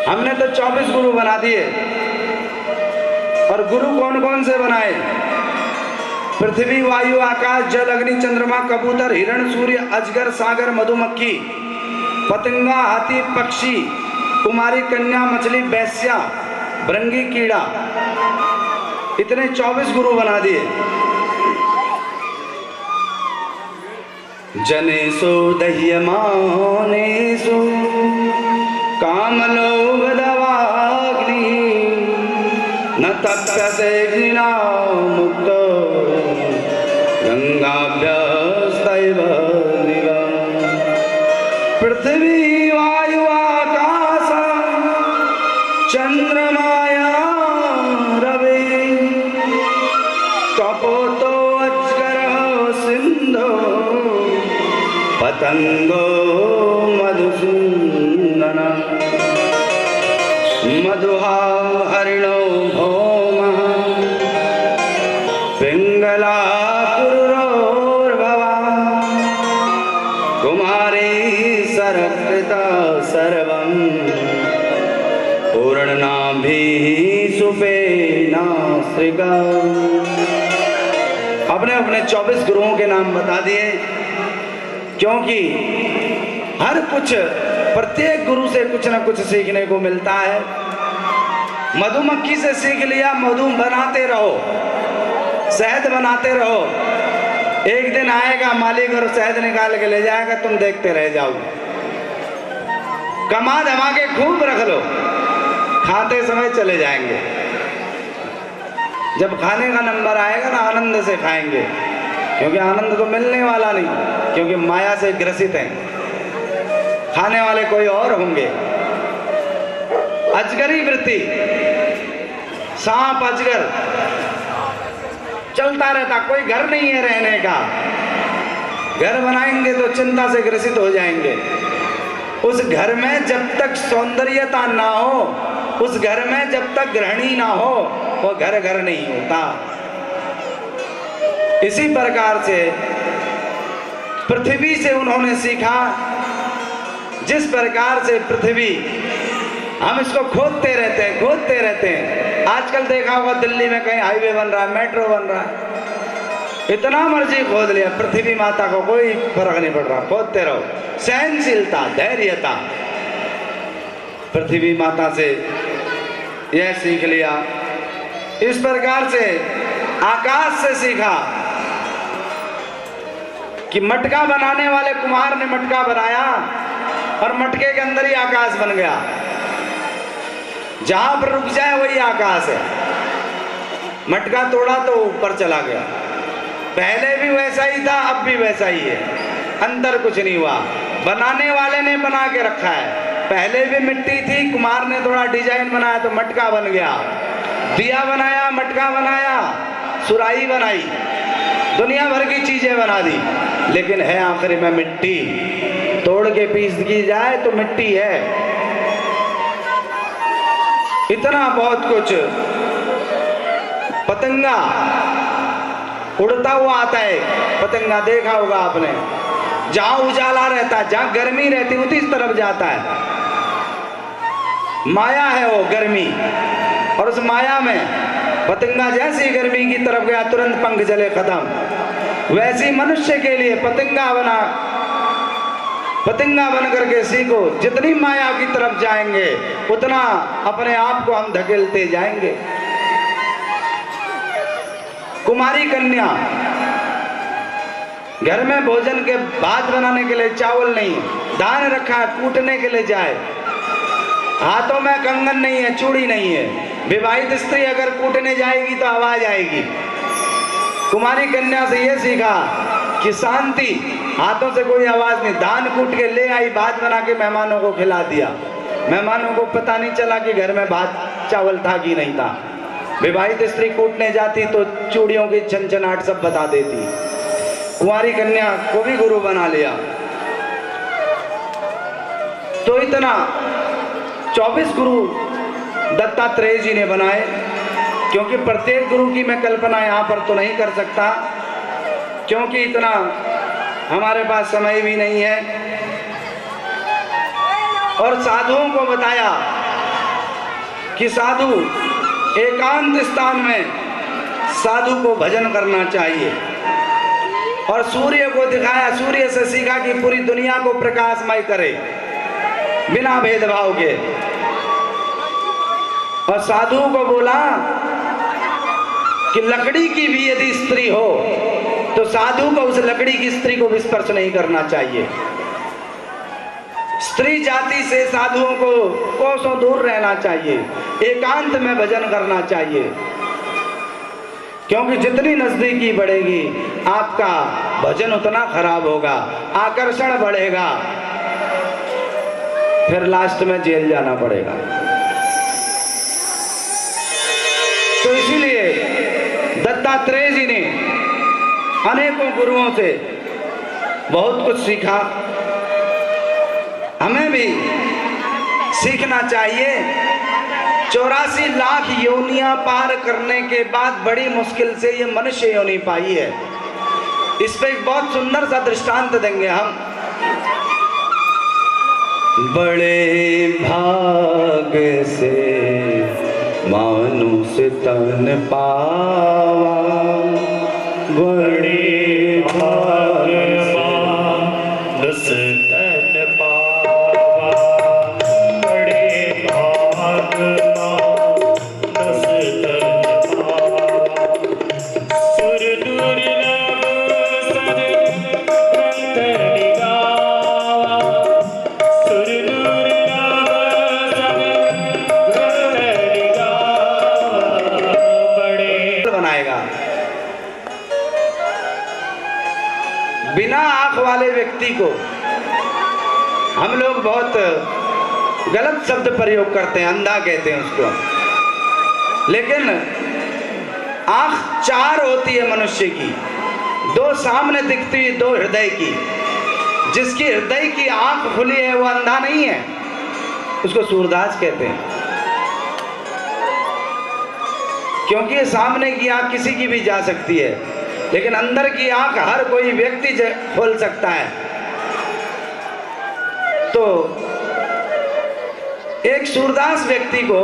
हमने तो 24 गुरु बना दिए। और गुरु कौन कौन से बनाए? पृथ्वी, वायु, आकाश, जल, अग्नि, चंद्रमा, कबूतर, हिरण, सूर्य, अजगर, सागर, मधुमक्खी, पतंगा, हाथी, पक्षी, कुमारी, कन्या, मछली, वैश्या, भृंगी, कीड़ा, इतने 24 गुरु बना दिए। जनेषु दह्यमानेषु कामलोभदवाग्नि न तप्यसे घृणा मुक्तो गंगाभ्यस्तैव निवा। पृथ्वी, वायु, आकाश, चंद्रमाया, रवि, कपोतो, अजगर, सिंधु, पतंगो, मधुसूदन, मधुहा, हरिणो, भौमः, पिंगला, पुरुरोर्भवा, कुमारी, सरकृता, सर्वं पूर्णनाभिः सुपेनास्त्रिका। अपने अपने 24 गुरुओं के नाम बता दिए, क्योंकि हर कुछ प्रत्येक गुरु से कुछ ना कुछ सीखने को मिलता है। मधुमक्खी से सीख लिया, मधु बनाते रहो, शहद बनाते रहो। एक दिन आएगा मालिक और शहद निकाल के ले जाएगा, तुम देखते रह जाओगे। कमा धमा के खूब रख लो, खाते समय चले जाएंगे। जब खाने का नंबर आएगा ना, आनंद से खाएंगे, क्योंकि आनंद तो मिलने वाला नहीं, क्योंकि माया से ग्रसित हैं। खाने वाले कोई और होंगे। अजगरी वृत्ति, सांप, अजगर चलता रहता, कोई घर नहीं है रहने का। घर बनाएंगे तो चिंता से ग्रसित हो जाएंगे। उस घर में जब तक सौंदर्यता ना हो, उस घर में जब तक गृहिणी ना हो, वो घर घर नहीं होता। इसी प्रकार से पृथ्वी से उन्होंने सीखा। जिस प्रकार से पृथ्वी, हम इसको खोदते रहते हैं, खोदते रहते हैं। आजकल देखा होगा दिल्ली में कहीं हाईवे बन रहा है, मेट्रो बन रहा है, इतना मर्जी खोद लिया, पृथ्वी माता को कोई फर्क नहीं पड़ रहा। खोदते रहो। सहनशीलता, धैर्यता, पृथ्वी माता से यह सीख लिया। इस प्रकार से आकाश से सीखा कि मटका बनाने वाले कुम्हार ने मटका बनाया और मटके के अंदर ही आकाश बन गया। जहां पर रुक जाए वही आकाश है। मटका तोड़ा तो ऊपर चला गया। पहले भी वैसा ही था, अब भी वैसा ही है, अंदर कुछ नहीं हुआ। बनाने वाले ने बना के रखा है। पहले भी मिट्टी थी, कुम्हार ने थोड़ा डिजाइन बनाया तो मटका बन गया। दिया बनाया, मटका बनाया, सुराही बनाई, दुनिया भर की चीजें बना दी, लेकिन है आखिर में मिट्टी। तोड़ के पीस की जाए तो मिट्टी है। इतना बहुत कुछ। पतंगा उड़ता हुआ आता है, पतंगा देखा होगा आपने। जहां उजाला रहता है, जहां गर्मी रहती है, उसी तरफ जाता है। माया है वो गर्मी, और उस माया में पतंगा जैसी गर्मी की तरफ गया, तुरंत पंख जले खत्म। वैसी मनुष्य के लिए पतंगा बना, पतंगा बन करके सीखो। जितनी माया की तरफ जाएंगे उतना अपने आप को हम धकेलते जाएंगे। कुमारी कन्या, घर में भोजन के भात बनाने के लिए चावल नहीं, धान रखा है कूटने के लिए जाए, हाथों में कंगन नहीं है, चूड़ी नहीं है। विवाहित स्त्री अगर कूटने जाएगी तो आवाज आएगी। कुमारी कन्या से यह सीखा कि शांति, हाथों से कोई आवाज नहीं। धान कूट के ले आई, भात बना के मेहमानों को खिला दिया। मेहमानों को पता नहीं चला कि घर में भात चावल था कि नहीं था। विवाहित स्त्री कूटने जाती तो चूड़ियों की छनछनाहट सब बता देती। कुंवारी कन्या को भी गुरु बना लिया। तो इतना 24 गुरु दत्तात्रेय जी ने बनाए, क्योंकि प्रत्येक गुरु की मैं कल्पना यहाँ पर तो नहीं कर सकता, क्योंकि इतना हमारे पास समय भी नहीं है। और साधुओं को बताया कि साधु एकांत स्थान में साधु को भजन करना चाहिए। और सूर्य को दिखाया, सूर्य से सीखा कि पूरी दुनिया को प्रकाशमय करे बिना भेदभाव के। और साधुओं को बोला कि लकड़ी की भी यदि स्त्री हो तो साधु को उस लकड़ी की स्त्री को स्पर्श नहीं करना चाहिए। स्त्री जाति से साधुओं को कोसों दूर रहना चाहिए, एकांत में भजन करना चाहिए, क्योंकि जितनी नजदीकी बढ़ेगी आपका भजन उतना खराब होगा, आकर्षण बढ़ेगा, फिर लास्ट में जेल जाना पड़ेगा। तो इसीलिए दत्तात्रेय जी ने अनेकों गुरुओं से बहुत कुछ सीखा। हमें भी सीखना चाहिए। 84 लाख योनियां पार करने के बाद बड़ी मुश्किल से ये मनुष्य योनि पाई है। इस पे एक बहुत सुंदर सा दृष्टांत देंगे हम। बड़े भाग से मानुष तन पावा, बड़े भाग मानुष तन पावा, बड़े भाग मानुष तन पावा। सुर दुर्लभ सद ग्रंथ निगावा, सुर दुर्लभ सद ग्रंथ निगावा। बड़े बनाएगा। बिना आंख वाले व्यक्ति को हम लोग बहुत गलत शब्द प्रयोग करते हैं, अंधा कहते हैं उसको। लेकिन आंख 4 होती है मनुष्य की, 2 सामने दिखती है, 2 हृदय की। जिसकी हृदय की आंख खुली है वो अंधा नहीं है, उसको सूरदास कहते हैं। क्योंकि सामने की आंख किसी की भी जा सकती है, लेकिन अंदर की आंख हर कोई व्यक्ति खोल सकता है। तो एक सूरदास व्यक्ति को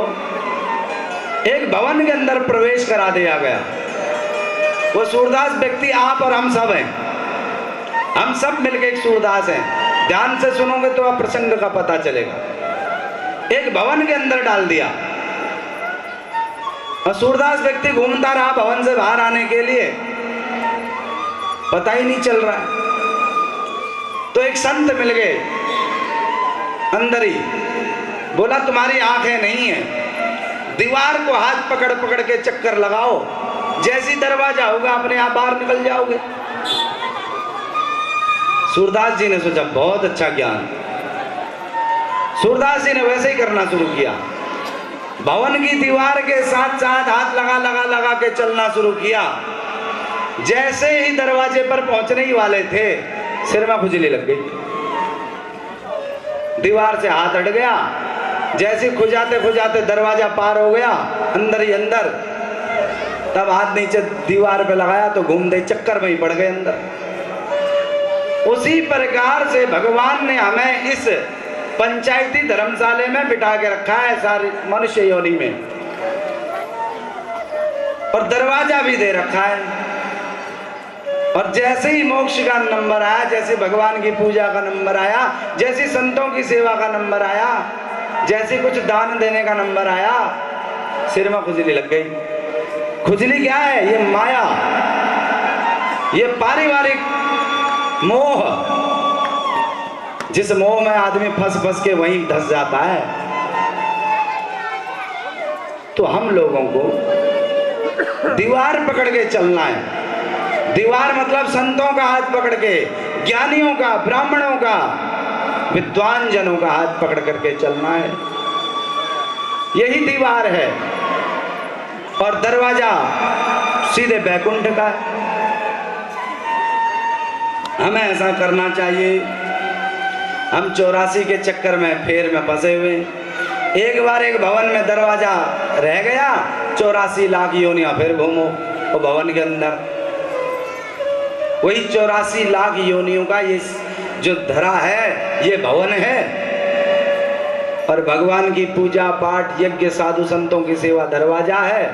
एक भवन के अंदर प्रवेश करा दिया गया। वो सूरदास व्यक्ति आप और हम सब हैं। हम सब मिलकर एक सूरदास हैं। ध्यान से सुनोगे तो आप प्रसंग का पता चलेगा। एक भवन के अंदर डाल दिया और सूरदास व्यक्ति घूमता रहा भवन से बाहर आने के लिए, पता ही नहीं चल रहा। तो एक संत मिल गए अंदर ही, बोला तुम्हारी आंखें नहीं है, दीवार को हाथ पकड़ पकड़ के चक्कर लगाओ, जैसी दरवाजा होगा अपने आप बाहर निकल जाओगे। सूरदास जी ने सोचा बहुत अच्छा ज्ञान। सूरदास जी ने वैसे ही करना शुरू किया। भवन की दीवार के साथ साथ हाथ लगा के चलना शुरू किया। जैसे ही दरवाजे पर पहुंचने ही वाले थे, सिर में खुजली लग गई। दीवार से हाथ हट गया। जैसे खुजाते खुजाते दरवाजा पार हो गया, अंदर ही अंदर, तब हाथ नीचे दीवार पे लगाया तो घूमते चक्कर में ही पड़ गए अंदर। उसी प्रकार से भगवान ने हमें इस पंचायती धर्मशाले में बिठा के रखा है, सारी मनुष्य योनि में, और दरवाजा भी दे रखा है। और जैसे ही मोक्ष का नंबर आया, जैसे भगवान की पूजा का नंबर आया, जैसे संतों की सेवा का नंबर आया, जैसे कुछ दान देने का नंबर आया, सिर में खुजली लग गई। खुजली क्या है? ये माया, ये पारिवारिक मोह, जिस मोह में आदमी फंस के वहीं धंस जाता है। तो हम लोगों को दीवार पकड़ के चलना है। दीवार मतलब संतों का हाथ पकड़ के, ज्ञानियों का, ब्राह्मणों का, विद्वान जनों का हाथ पकड़ करके चलना है। यही दीवार है। और दरवाजा सीधे बैकुंठ का है। हमें ऐसा करना चाहिए। हम 84 के चक्कर में फेर में फंसे हुए। एक बार एक भवन में दरवाजा रह गया, 84 लाख योनियां फिर घूमो वो भवन के अंदर। वही 84 लाख योनियों का ये जो धरा है ये भवन है। और भगवान की पूजा पाठ यज्ञ साधु संतों की सेवा दरवाजा है।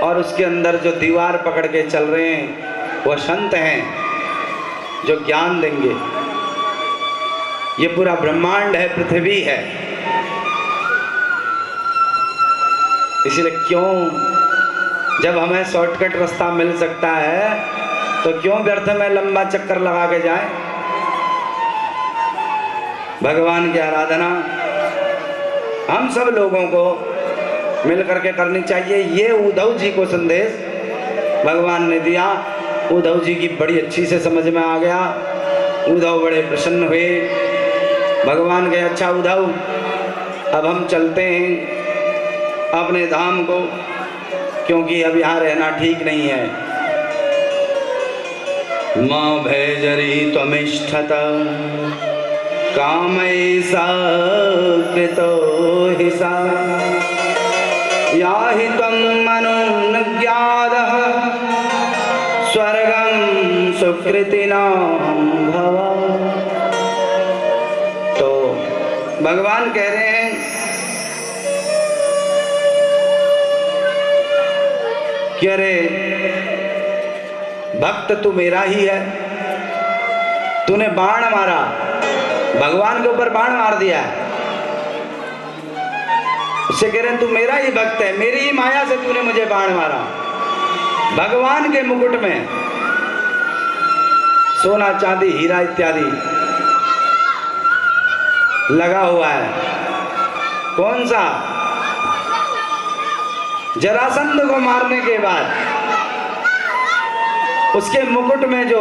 और उसके अंदर जो दीवार पकड़ के चल रहे हैं वो संत हैं जो ज्ञान देंगे। ये पूरा ब्रह्मांड है, पृथ्वी है। इसलिए क्यों, जब हमें शॉर्टकट रास्ता मिल सकता है तो क्यों व्यर्थ में लंबा चक्कर लगा के जाए। भगवान की आराधना हम सब लोगों को मिल करके करनी चाहिए। ये उद्धव जी को संदेश भगवान ने दिया। उद्धव जी की बड़ी अच्छी से समझ में आ गया। उद्धव बड़े प्रसन्न हुए। भगवान कहे अच्छा उद्धव, अब हम चलते हैं अपने धाम को, क्योंकि अब यहाँ रहना ठीक नहीं है। माँ भैजरी त्वमिष्ठत कामैसा कृतो हिसा याहि त्वं मनुन्नज्ञादः स्वर्गं सुकृतिनां भव। तो भगवान कह रहे हैं कि अरे भक्त तू मेरा ही है। तूने बाण मारा, भगवान के ऊपर बाण मार दिया है। उससे कह रहे हैं तू मेरा ही भक्त है, मेरी ही माया से तूने मुझे बाण मारा। भगवान के मुकुट में सोना चांदी हीरा इत्यादि लगा हुआ है। कौन सा? जरासंध को मारने के बाद उसके मुकुट में जो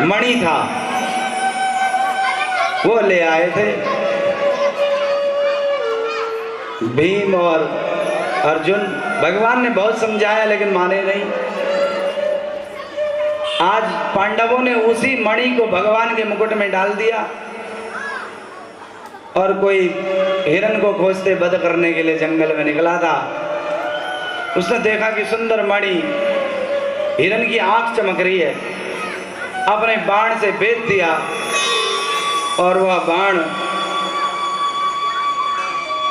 मणि था वो ले आए थे। भीम और अर्जुन, भगवान ने बहुत समझाया लेकिन माने नहीं। आज पांडवों ने उसी मणि को भगवान के मुकुट में डाल दिया। और कोई हिरण को खोजते वध करने के लिए जंगल में निकला था। उसने देखा कि सुंदर मणि, हिरण की आंख चमक रही है, अपने बाण से भेद दिया और वह बाण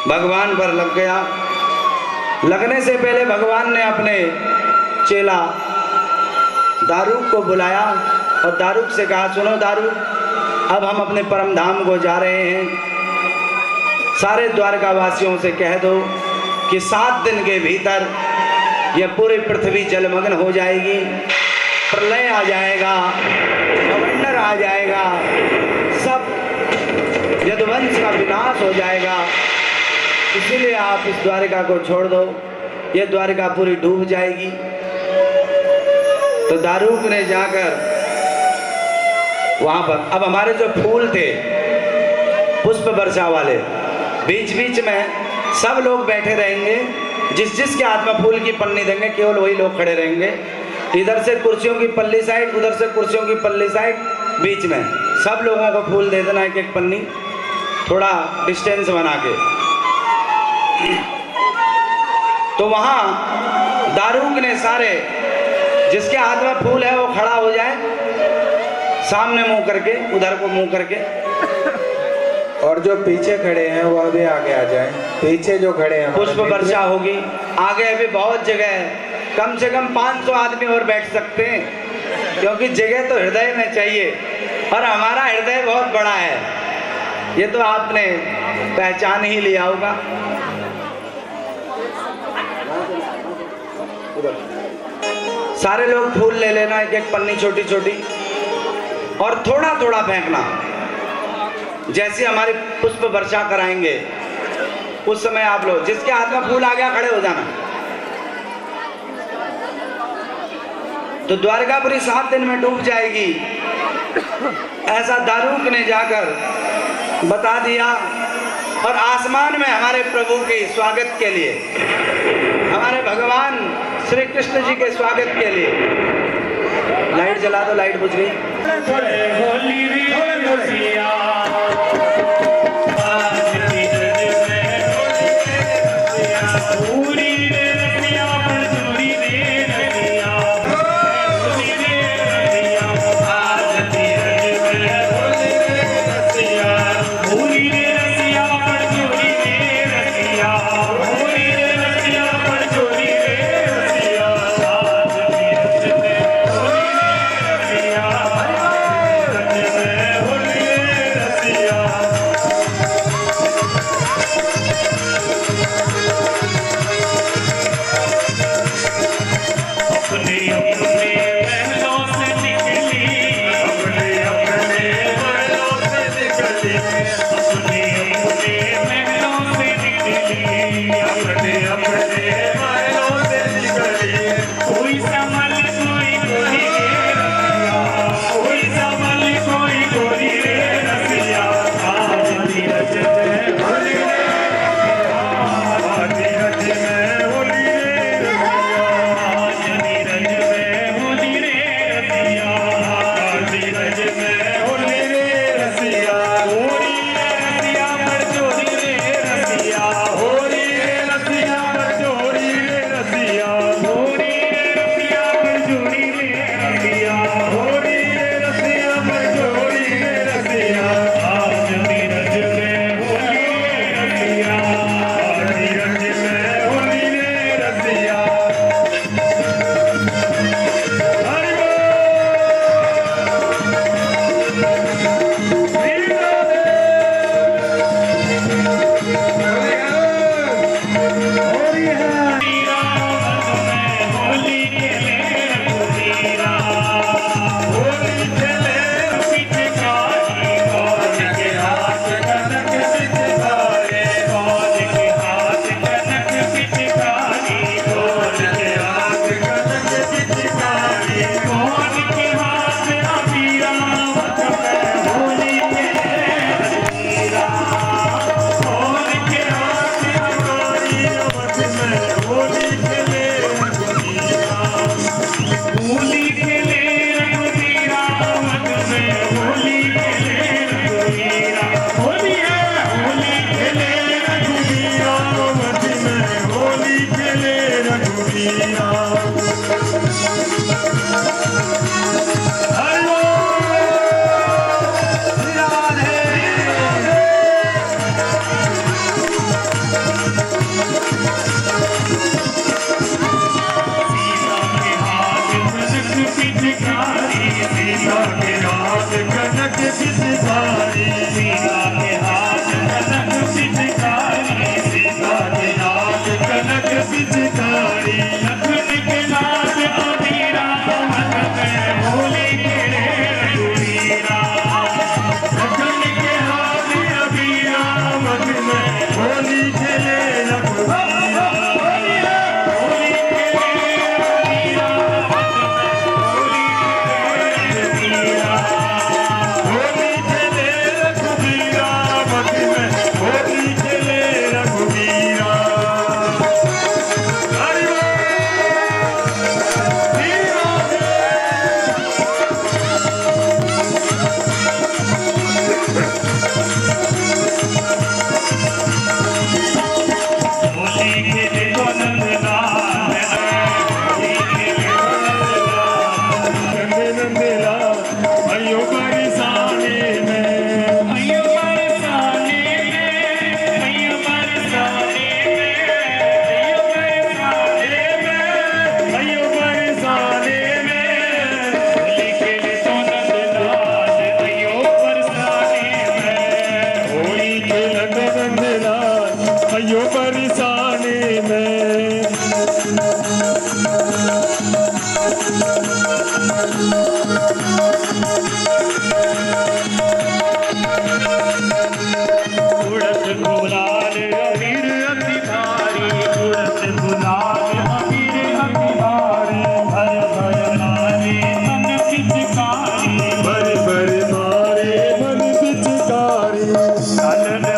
भगवान पर लग गया। लगने से पहले भगवान ने अपने चेला दारूक को बुलाया और दारूक से कहा सुनो दारूक, अब हम अपने परम धाम को जा रहे हैं। सारे द्वारका वासियों से कह दो कि 7 दिन के भीतर यह पूरी पृथ्वी जलमग्न हो जाएगी, प्रलय आ जाएगा, अवंडर आ जाएगा, सब यदुवंश का विनाश हो जाएगा। इसीलिए आप इस द्वारिका को छोड़ दो, यह द्वारिका पूरी डूब जाएगी। तो दारूक ने जाकर वहां पर, अब हमारे जो फूल थे पुष्प वर्षा वाले, बीच बीच में सब लोग बैठे रहेंगे। जिस जिसके हाथ में फूल की पन्नी देंगे केवल वही लोग खड़े रहेंगे। इधर से कुर्सियों की पल्ली साइड, उधर से कुर्सियों की पल्ली साइड, बीच में सब लोगों को फूल दे देना एक एक पन्नी, थोड़ा डिस्टेंस बना के। तो वहां दारूक ने सारे, जिसके हाथ में फूल है वो खड़ा हो जाए, सामने मुंह करके, उधर को मुंह करके, और जो पीछे खड़े हैं वो अभी आगे आ जाएं। पीछे जो खड़े हैं पुष्प वर्षा होगी। आगे अभी बहुत जगह है, कम से कम 500 आदमी और बैठ सकते हैं, क्योंकि जगह तो हृदय में चाहिए और हमारा हृदय बहुत बड़ा है। ये तो आपने पहचान ही लिया होगा। सारे लोग फूल ले लेना, एक एक पन्नी छोटी छोटी, और थोड़ा थोड़ा फेंकना। जैसे हमारी पुष्प वर्षा कराएंगे उस समय आप लोग, जिसके हाथ में फूल आ गया खड़े हो जाना। तो द्वारकापुरी 7 दिन में डूब जाएगी, ऐसा दारूक ने जाकर बता दिया। और आसमान में हमारे प्रभु के स्वागत के लिए, हमारे भगवान श्री कृष्ण जी के स्वागत के लिए लाइट जला दो। लाइट बुझ गई। होली रे रसिया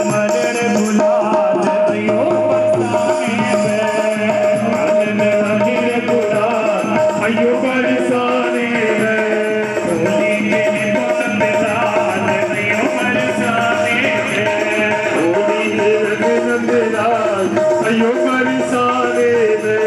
मदर अयो बरसाने में होली के मौसम रात अयो बरसाने में होली के रंग रात अयो बरसाने में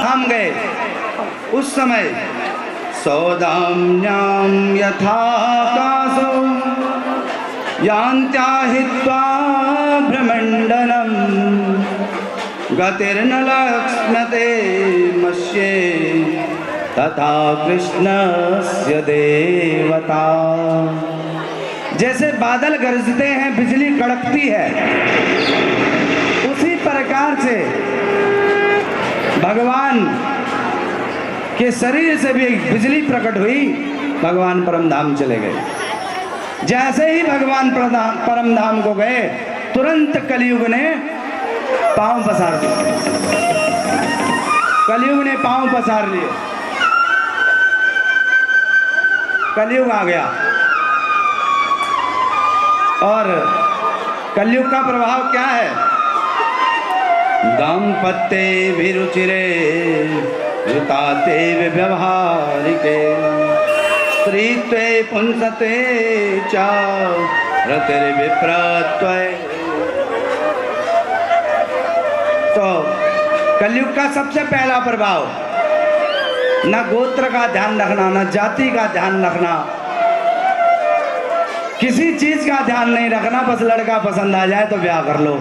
हम गए उस समय सौदाम्यां यथाकाशो यान्त्याहित्वा भ्रमण्डनं गतिर्न लक्ष्मते मस्ये तथा कृष्णस्य देवता। जैसे बादल गरजते हैं, बिजली कड़कती है, उसी प्रकार से भगवान के शरीर से भी एक बिजली प्रकट हुई, भगवान परमधाम चले गए। जैसे ही भगवान परमधाम को गए, तुरंत कलयुग ने पांव पसार दिए। कलयुग ने पांव पसार लिए, कलयुग आ गया। और कलयुग का प्रभाव क्या है? दाम्पत्ये विरुचिरे युताते व्यवहारिके स्त्रीत्वे पुंसते च रतिर्विप्रत्वे। तो कलयुग का सबसे पहला प्रभाव, न गोत्र का ध्यान रखना, न जाति का ध्यान रखना, किसी चीज का ध्यान नहीं रखना, बस लड़का पसंद आ जाए तो ब्याह कर लो।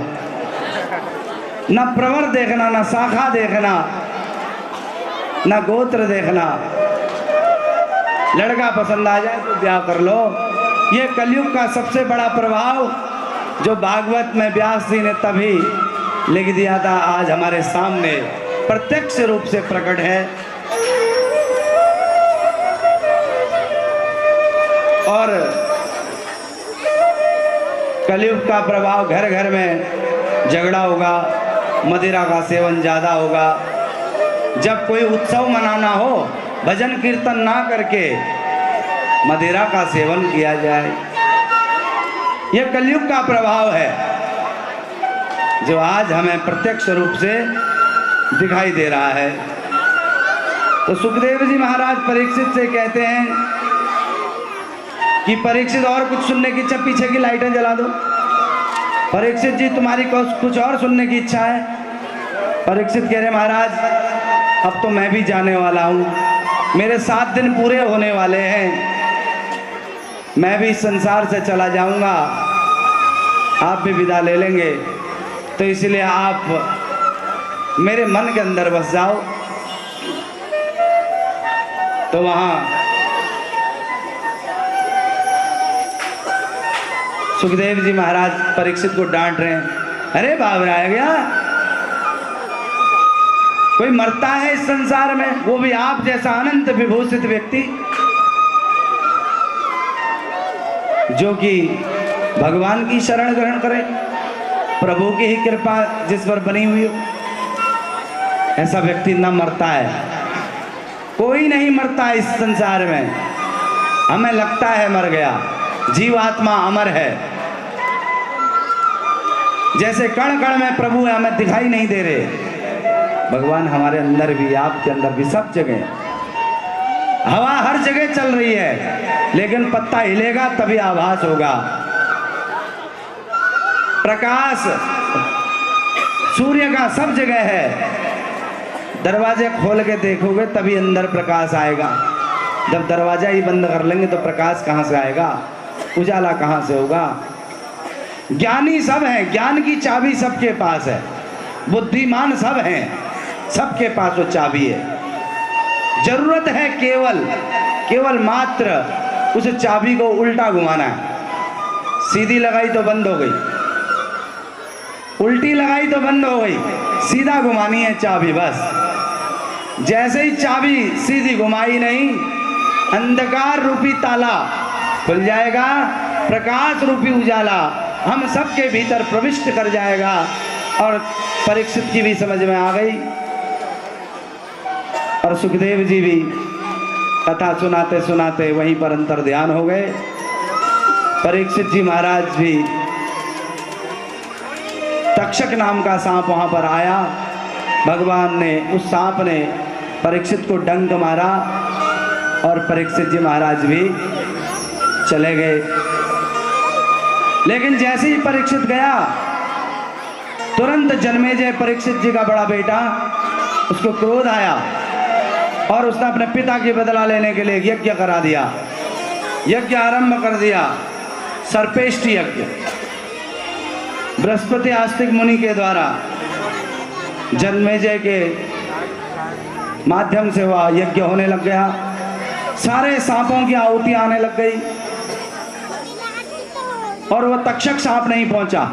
न प्रवर देखना, न शाखा देखना, न गोत्र देखना, लड़का पसंद आ जाए तो ब्याह कर लो। ये कलयुग का सबसे बड़ा प्रभाव जो भागवत में व्यास जी ने तभी लिख दिया था, आज हमारे सामने प्रत्यक्ष रूप से प्रकट है। और कलयुग का प्रभाव, घर घर में झगड़ा होगा, मदिरा का सेवन ज्यादा होगा। जब कोई उत्सव मनाना हो, भजन कीर्तन ना करके मदिरा का सेवन किया जाए। यह कलयुग का प्रभाव है जो आज हमें प्रत्यक्ष रूप से दिखाई दे रहा है। तो सुखदेव जी महाराज परीक्षित से कहते हैं कि परीक्षित और कुछ सुनने की इच्छा, पीछे की लाइटें जला दो। परीक्षित जी तुम्हारी कुछ और सुनने की इच्छा है? परीक्षित कह रहे महाराज अब तो मैं भी जाने वाला हूँ, मेरे 7 दिन पूरे होने वाले हैं, मैं भी इस संसार से चला जाऊंगा, आप भी विदा ले लेंगे, तो इसलिए आप मेरे मन के अंदर बस जाओ। तो वहां सुखदेव जी महाराज परीक्षित को डांट रहे हैं, अरे बाबरा आ गया, कोई मरता है इस संसार में, वो भी आप जैसा अनंत विभूषित व्यक्ति जो कि भगवान की शरण ग्रहण करे, प्रभु की ही कृपा जिस पर बनी हुई हो, ऐसा व्यक्ति न मरता है। कोई नहीं मरता इस संसार में, हमें लगता है मर गया, जीवात्मा अमर है। जैसे कण कण में प्रभु है, हमें दिखाई नहीं दे रहे, भगवान हमारे अंदर भी, आपके अंदर भी, सब जगह। हवा हर जगह चल रही है, लेकिन पत्ता हिलेगा तभी आभास होगा। प्रकाश सूर्य का सब जगह है, दरवाजे खोल के देखोगे तभी अंदर प्रकाश आएगा। जब दरवाजा ही बंद कर लेंगे तो प्रकाश कहाँ से आएगा, उजाला कहाँ से होगा। ज्ञानी सब हैं, ज्ञान की चाबी सबके पास है, बुद्धिमान सब हैं, सबके पास वो चाबी है। जरूरत है केवल मात्र उस चाबी को उल्टा घुमाना है। सीधी लगाई तो बंद हो गई, उल्टी लगाई तो बंद हो गई, सीधा घुमानी है चाबी बस। जैसे ही चाबी सीधी घुमाई नहीं, अंधकार रूपी ताला खुल जाएगा, प्रकाश रूपी उजाला हम सबके भीतर प्रविष्ट कर जाएगा। और परीक्षित की भी समझ में आ गई और सुखदेव जी भी कथा सुनाते सुनाते वहीं पर अंतर ध्यान हो गए। परीक्षित जी महाराज भी, तक्षक नाम का सांप वहां पर आया, भगवान ने, उस सांप ने परीक्षित को डंक मारा और परीक्षित जी महाराज भी चले गए। लेकिन जैसे ही परीक्षित गया, तुरंत जन्मेजय परीक्षित जी का बड़ा बेटा, उसको क्रोध आया और उसने अपने पिता की बदला लेने के लिए यज्ञ करा दिया, यज्ञ आरंभ कर दिया, सर्पेष्टि यज्ञ। बृहस्पति आस्तिक मुनि के द्वारा जन्मेजय के माध्यम से वह यज्ञ होने लग गया, सारे सांपों की आहुतियां आने लग गई और वह तक्षक सांप नहीं पहुंचा,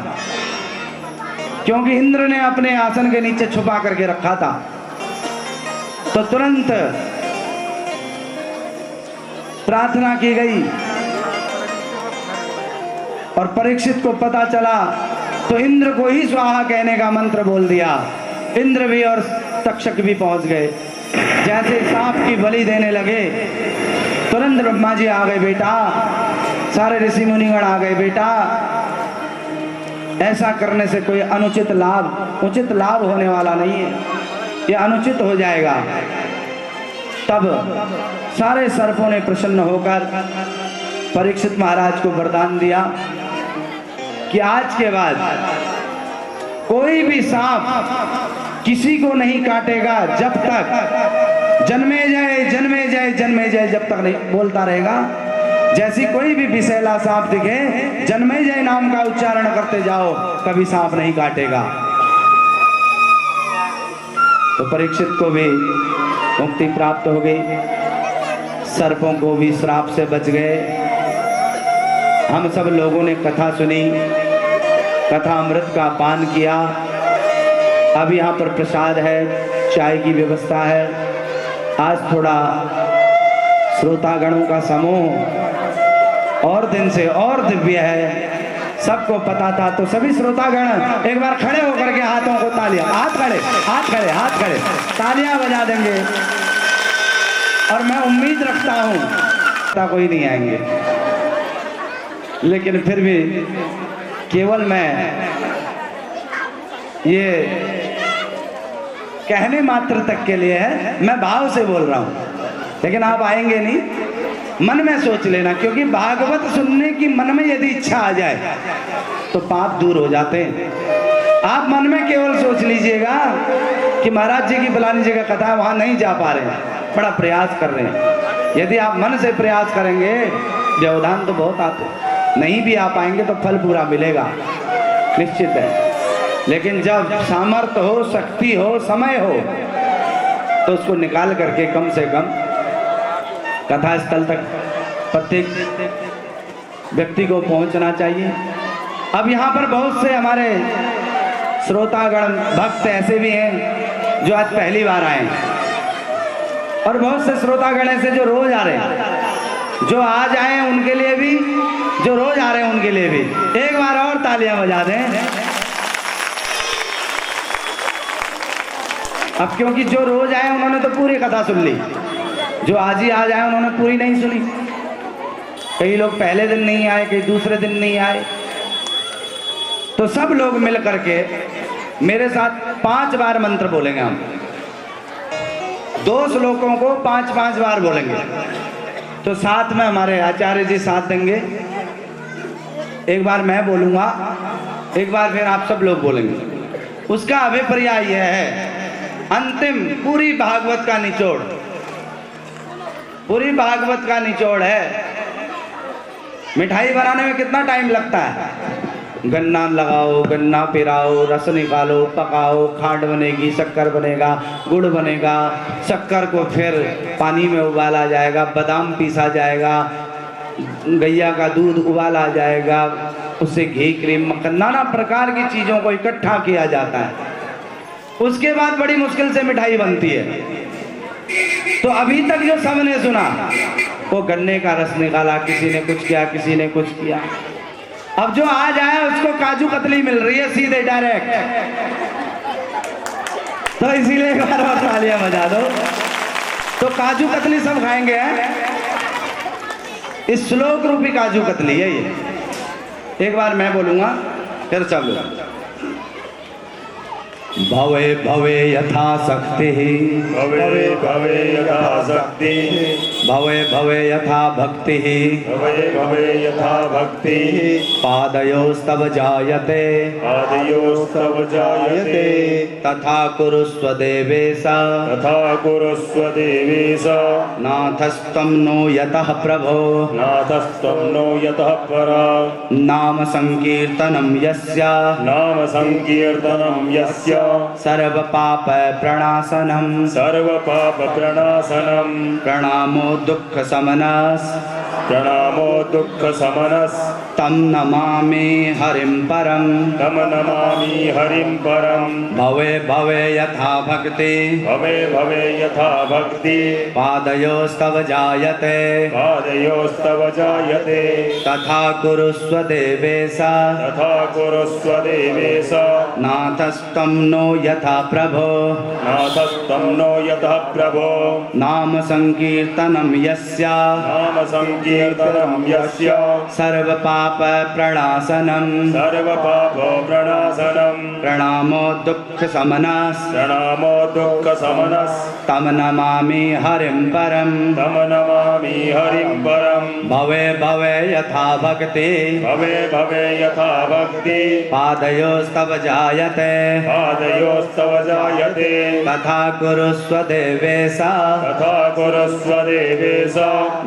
क्योंकि इंद्र ने अपने आसन के नीचे छुपा करके रखा था। तो तुरंत प्रार्थना की गई और परीक्षित को पता चला तो इंद्र को ही स्वाहा कहने का मंत्र बोल दिया। इंद्र भी और तक्षक भी पहुंच गए। जैसे सांप की बलि देने लगे, तुरंत ब्रह्मानंद ब्रह्मा जी आ गए बेटा, सारे ऋषि मुनिगण आ गए बेटा, ऐसा करने से कोई अनुचित लाभ उचित लाभ होने वाला नहीं है, ये अनुचित हो जाएगा। तब सारे सर्पों ने प्रसन्न होकर परीक्षित महाराज को वरदान दिया कि आज के बाद कोई भी सांप किसी को नहीं काटेगा जब तक जन्मे जाए जन्मे जाए जन्मे जाए, जब तक नहीं बोलता रहेगा। जैसी कोई भी विषैला सांप दिखे, जन्मे जाए नाम का उच्चारण करते जाओ, कभी सांप नहीं काटेगा। तो परीक्षित को भी मुक्ति प्राप्त हो गई, सर्पों को भी श्राप से बच गए। हम सब लोगों ने कथा सुनी, कथा अमृत का पान किया। अब यहाँ पर प्रसाद है, चाय की व्यवस्था है। आज थोड़ा श्रोतागणों का समूह और दिन से और दिव्य है, सबको पता था। तो सभी श्रोतागण एक बार खड़े होकर के हाथों को तालियां, हाथ खड़े हाथ खड़े हाथ खड़े, तालियां बजा देंगे। और मैं उम्मीद रखता हूं कोई नहीं आएंगे, लेकिन फिर भी केवल मैं ये कहने मात्र तक के लिए है, मैं भाव से बोल रहा हूं। लेकिन आप आएंगे नहीं, मन में सोच लेना, क्योंकि भागवत सुनने की मन में यदि इच्छा आ जाए तो पाप दूर हो जाते हैं। आप मन में केवल सोच लीजिएगा कि महाराज जी की फलानी जगह कथा है, वहां नहीं जा पा रहे हैं, बड़ा प्रयास कर रहे हैं। यदि आप मन से प्रयास करेंगे, व्यवधान तो बहुत आते, नहीं भी आ पाएंगे तो फल पूरा मिलेगा, निश्चित है। लेकिन जब सामर्थ्य हो, शक्ति हो, समय हो, तो उसको निकाल करके कम से कम कथा स्थल तक प्रत्येक व्यक्ति को पहुंचना चाहिए। अब यहाँ पर बहुत से हमारे श्रोतागण भक्त ऐसे भी हैं जो आज पहली बार आए, और बहुत से श्रोतागण ऐसे जो रोज आ रहे हैं। जो आज आए हैं उनके लिए भी, जो रोज आ रहे हैं उनके लिए भी एक बार और तालियां बजा दें। अब क्योंकि जो रोज आए उन्होंने तो पूरी कथा सुन ली, जो आज ही आज आए उन्होंने पूरी नहीं सुनी। कई लोग पहले दिन नहीं आए, कई दूसरे दिन नहीं आए। तो सब लोग मिल करके मेरे साथ 5 बार मंत्र बोलेंगे। हम 2 श्लोकों को 5-5 बार बोलेंगे। तो साथ में हमारे आचार्य जी साथ देंगे। एक बार मैं बोलूंगा, एक बार फिर आप सब लोग बोलेंगे। उसका अभिप्राय यह है, अंतिम पूरी भागवत का निचोड़, पूरी भागवत का निचोड़ है। मिठाई बनाने में कितना टाइम लगता है? गन्ना लगाओ, गन्ना पिराओ, रस निकालो, पकाओ, खांड बनेगी, शक्कर बनेगा, गुड़ बनेगा, शक्कर को फिर पानी में उबाला जाएगा, बादाम पीसा जाएगा, गैया का दूध उबाला जाएगा, उससे घी, क्रीम, मक्खन, नाना प्रकार की चीज़ों को इकट्ठा किया जाता है। उसके बाद बड़ी मुश्किल से मिठाई बनती है। तो अभी तक जो सबने सुना, वो गन्ने का रस निकाला, किसी ने कुछ किया, किसी ने कुछ किया। अब जो आज आया उसको काजू कतली मिल रही है सीधे डायरेक्ट। तो इसीलिए एक बार और तालियां बजा दो। तो काजू कतली सब खाएंगे हैं? इस श्लोक रूपी काजू कतली है ये। एक बार मैं बोलूंगा, फिर सब लोग। भवे भवे यथा शक्ति, भवे भवे यथा शक्ति, भवे भवे यथा भक्ति, भवे भवे यथा भक्ति, पादयोस्तव जायते, पादयोस्तव जायते, तथा कुरुस्व देवेश, तथा कुरुस्व देवेश, नाथस्त्वं नो यतः प्रभो, नाथस्त्वं नो यतः परा, नाम संकीर्तनं यस्य, नाम संकीर्तनं यस्य, सर्व पाप प्रणाशनम, सर्व पाप प्रणाशनम, प्रणामो दुख समनस, प्रणामो दुख समनस, तम नमामि हरिं परम तम नमामि हरिं परम भवे भवे यथा भक्ति भवे भवे यथा भक्ति पादयोस्तव जायते पादयोस्तव जायते तथा कुरुस्व देवेश तथा कुरुस्व देवेश नाथस्तं नो यथा प्रभो नाथस्तं नो यतः प्रभो नाम संकीर्तनं यस्य नाम संकीर्तनं यस्य सर्वपाप प्रणाशनं सर्वपाप प्रणाशनं प्रणामो दुःख समनस् प्रणामो दुःख समनस् तम नमामि हरिं परम तम नमामि हरिं परम भवे भवे यथा भक्ति भवे भवे यथा भक्ति पादयोस्तव जायते पादयोस्तव जायते तथा कुरुस्व देवेश तथा कुरुस्व देवेश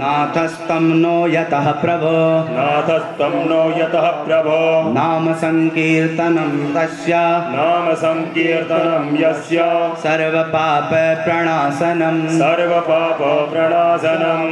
नाथस्तं नो यतः प्रभो नाथस्तं नो यतः प्रभो नाम संकीर्तनं तस्य नाम संकीर्तनं यस्य सर्वपाप प्रणाशनं सर्वपाप प्रणाशनं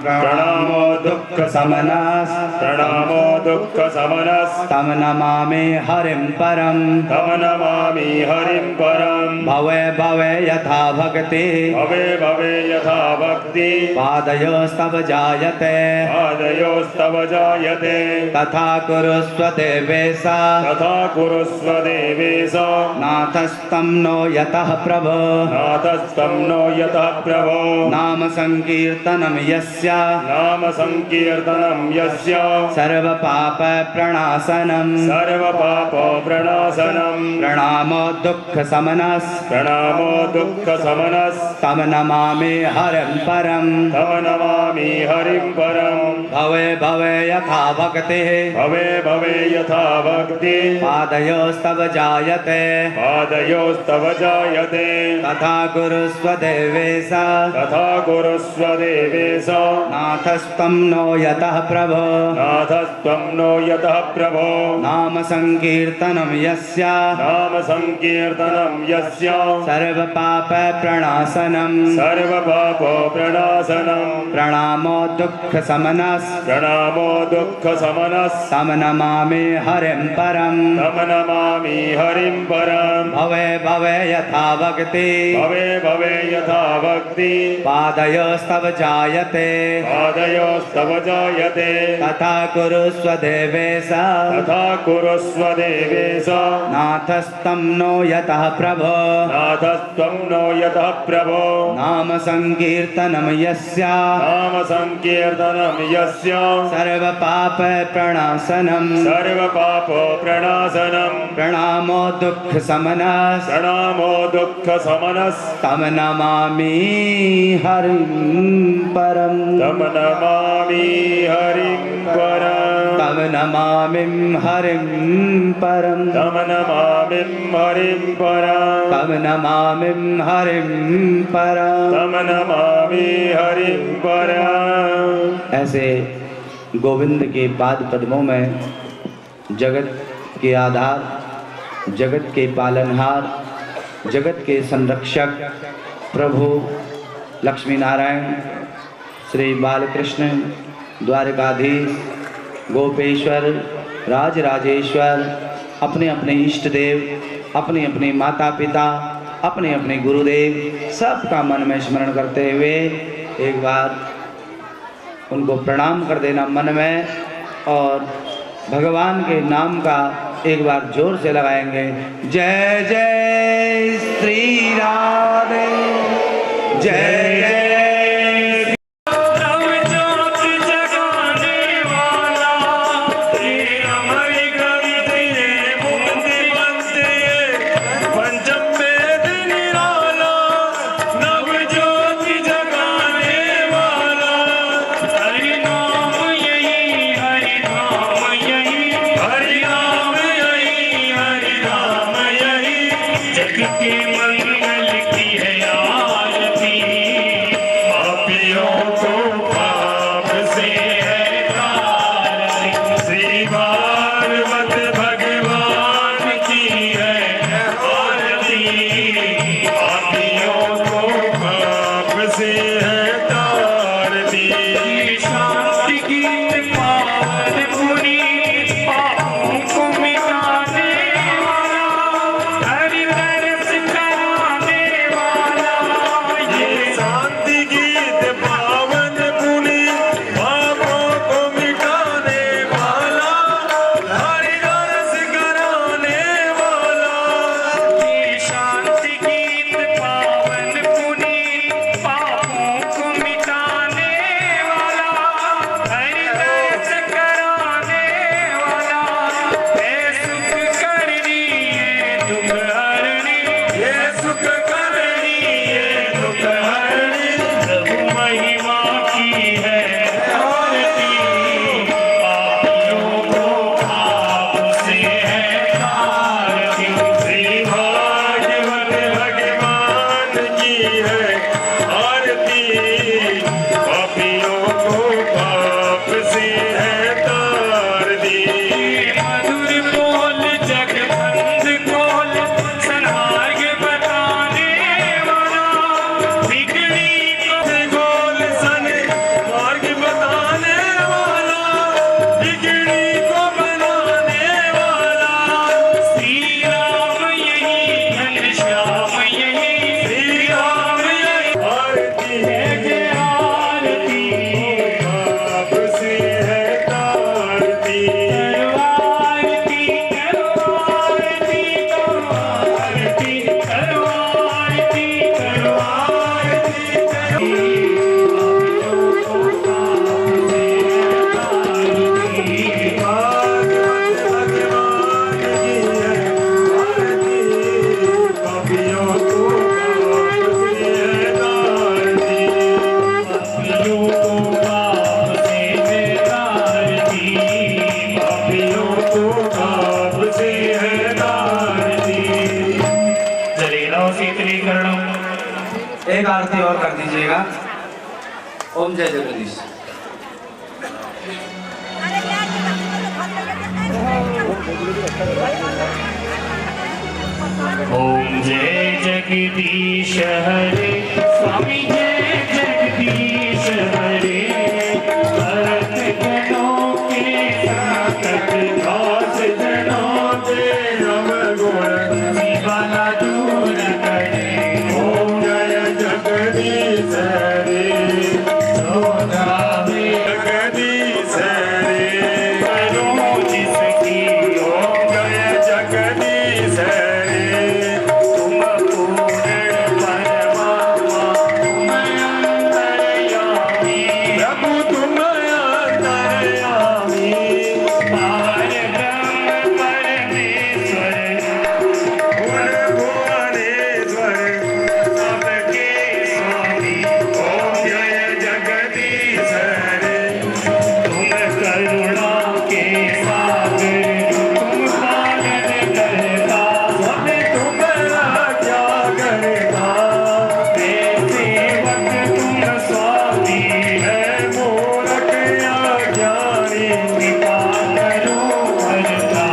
प्रणामो दुःख समनस् प्रणामो दुःख समनस् तम नमामि हरिं परम तम नमामि हरिं परम भवे भवे यथा भक्ति भवे भवे यथा भक्ति पादयोस्तव जायते पादयोस्तव जायते तथा कुरुस्व देवेश तथा कुरुस्व देवेश नाथस्तं नो यतः प्रभो नाथस्तं नो यतः प्रभो नाम संकीर्तनं यस्य नाम संकीर्तनं यस्य सर्वपाप प्रणाशनं सर्वपाप प्रणाशनं प्रणामो दुःख समनस् प्रणामो दुःख समनस् तम नमामि हरिं परम तम नमामि हरिं परम भवे भवे यथा भक्तिः भवे भवे यथा भक्ति पादयोस्तव जायते पादयोस्तव जायते तथा कुरुस्व देवेश तथा कुरुस्व देवेश नाथस्तं नो यतः प्रभो नाथस्त्वं नो यतः प्रभो नाम संकीर्तनं यस्य नाम संकीर्तनं यस्य सर्वपाप प्रणाशनं सर्वपाप प्रणाशनं प्रणामो दुःख समनस् प्रणामो दुःख समनस् तम नमामि हरिं परम तम नमामि हरिं परम भवे भवे यथा भक्ति भवे भवे यथा भक्ति पादयोस्तव जायते पादयोस्तव जायते तथा कुरुस्व देवेश तथा कुरुस्व देवेश नाथस्तं नो यतः प्रभो नाथस्त्वं नो यतः प्रभो नाम संकीर्तनं यस्य नाम संकीर्तनं यस्य सर्वपाप प्रणाशनं सर्वपाप प्रणाशनं प्रणामो दुःख समनस् प्रणामो दुःख समनस् तम नमामि हरिं परम तम नमामि हरिं परम तम नमामि हरिं परम तम नमामि हरिं परम तम नमामि हरिं परम तम नमामि हरिं परम। ऐसे गोविंद के पाद पद्मों में जगत के आधार, जगत के पालनहार, जगत के संरक्षक प्रभु लक्ष्मी नारायण श्री बालकृष्ण द्वारकाधीश गोपेश्वर राजराजेश्वर अपने अपने इष्ट देव, अपने अपने माता पिता, अपने अपने गुरुदेव सबका मन में स्मरण करते हुए एक बार उनको प्रणाम कर देना मन में, और भगवान के नाम का एक बार जोर से लगाएंगे। जय जय श्री राधे, जय जय के मंगल की है आरती। और कर दीजिएगा। ओम जय जगदीश। ओम जय जगदीश हरे स्वामी जय जगदीश हरे भरत जनों के संकट दास जनों के नव गुण निवाला दूर करे। ओम जय जगदीश हरे सोनावे जगदीश हरे करो जिसकी। ओम जय जगदीश हरे तुम पूर्ण परमात्मा तुम अंतर्यामी प्रभु तुम अंतर्यामी पार ब्रह्म परमेश्वर गुण भुवनेश्वर सबके स्वामी। ओम जय जगदीश हरे तुम करुणा के सागर तुम पालन करता सब तुम राजा करता। सेवक तुम स्वामी है मूरख अज्ञानी कृपा करो करता।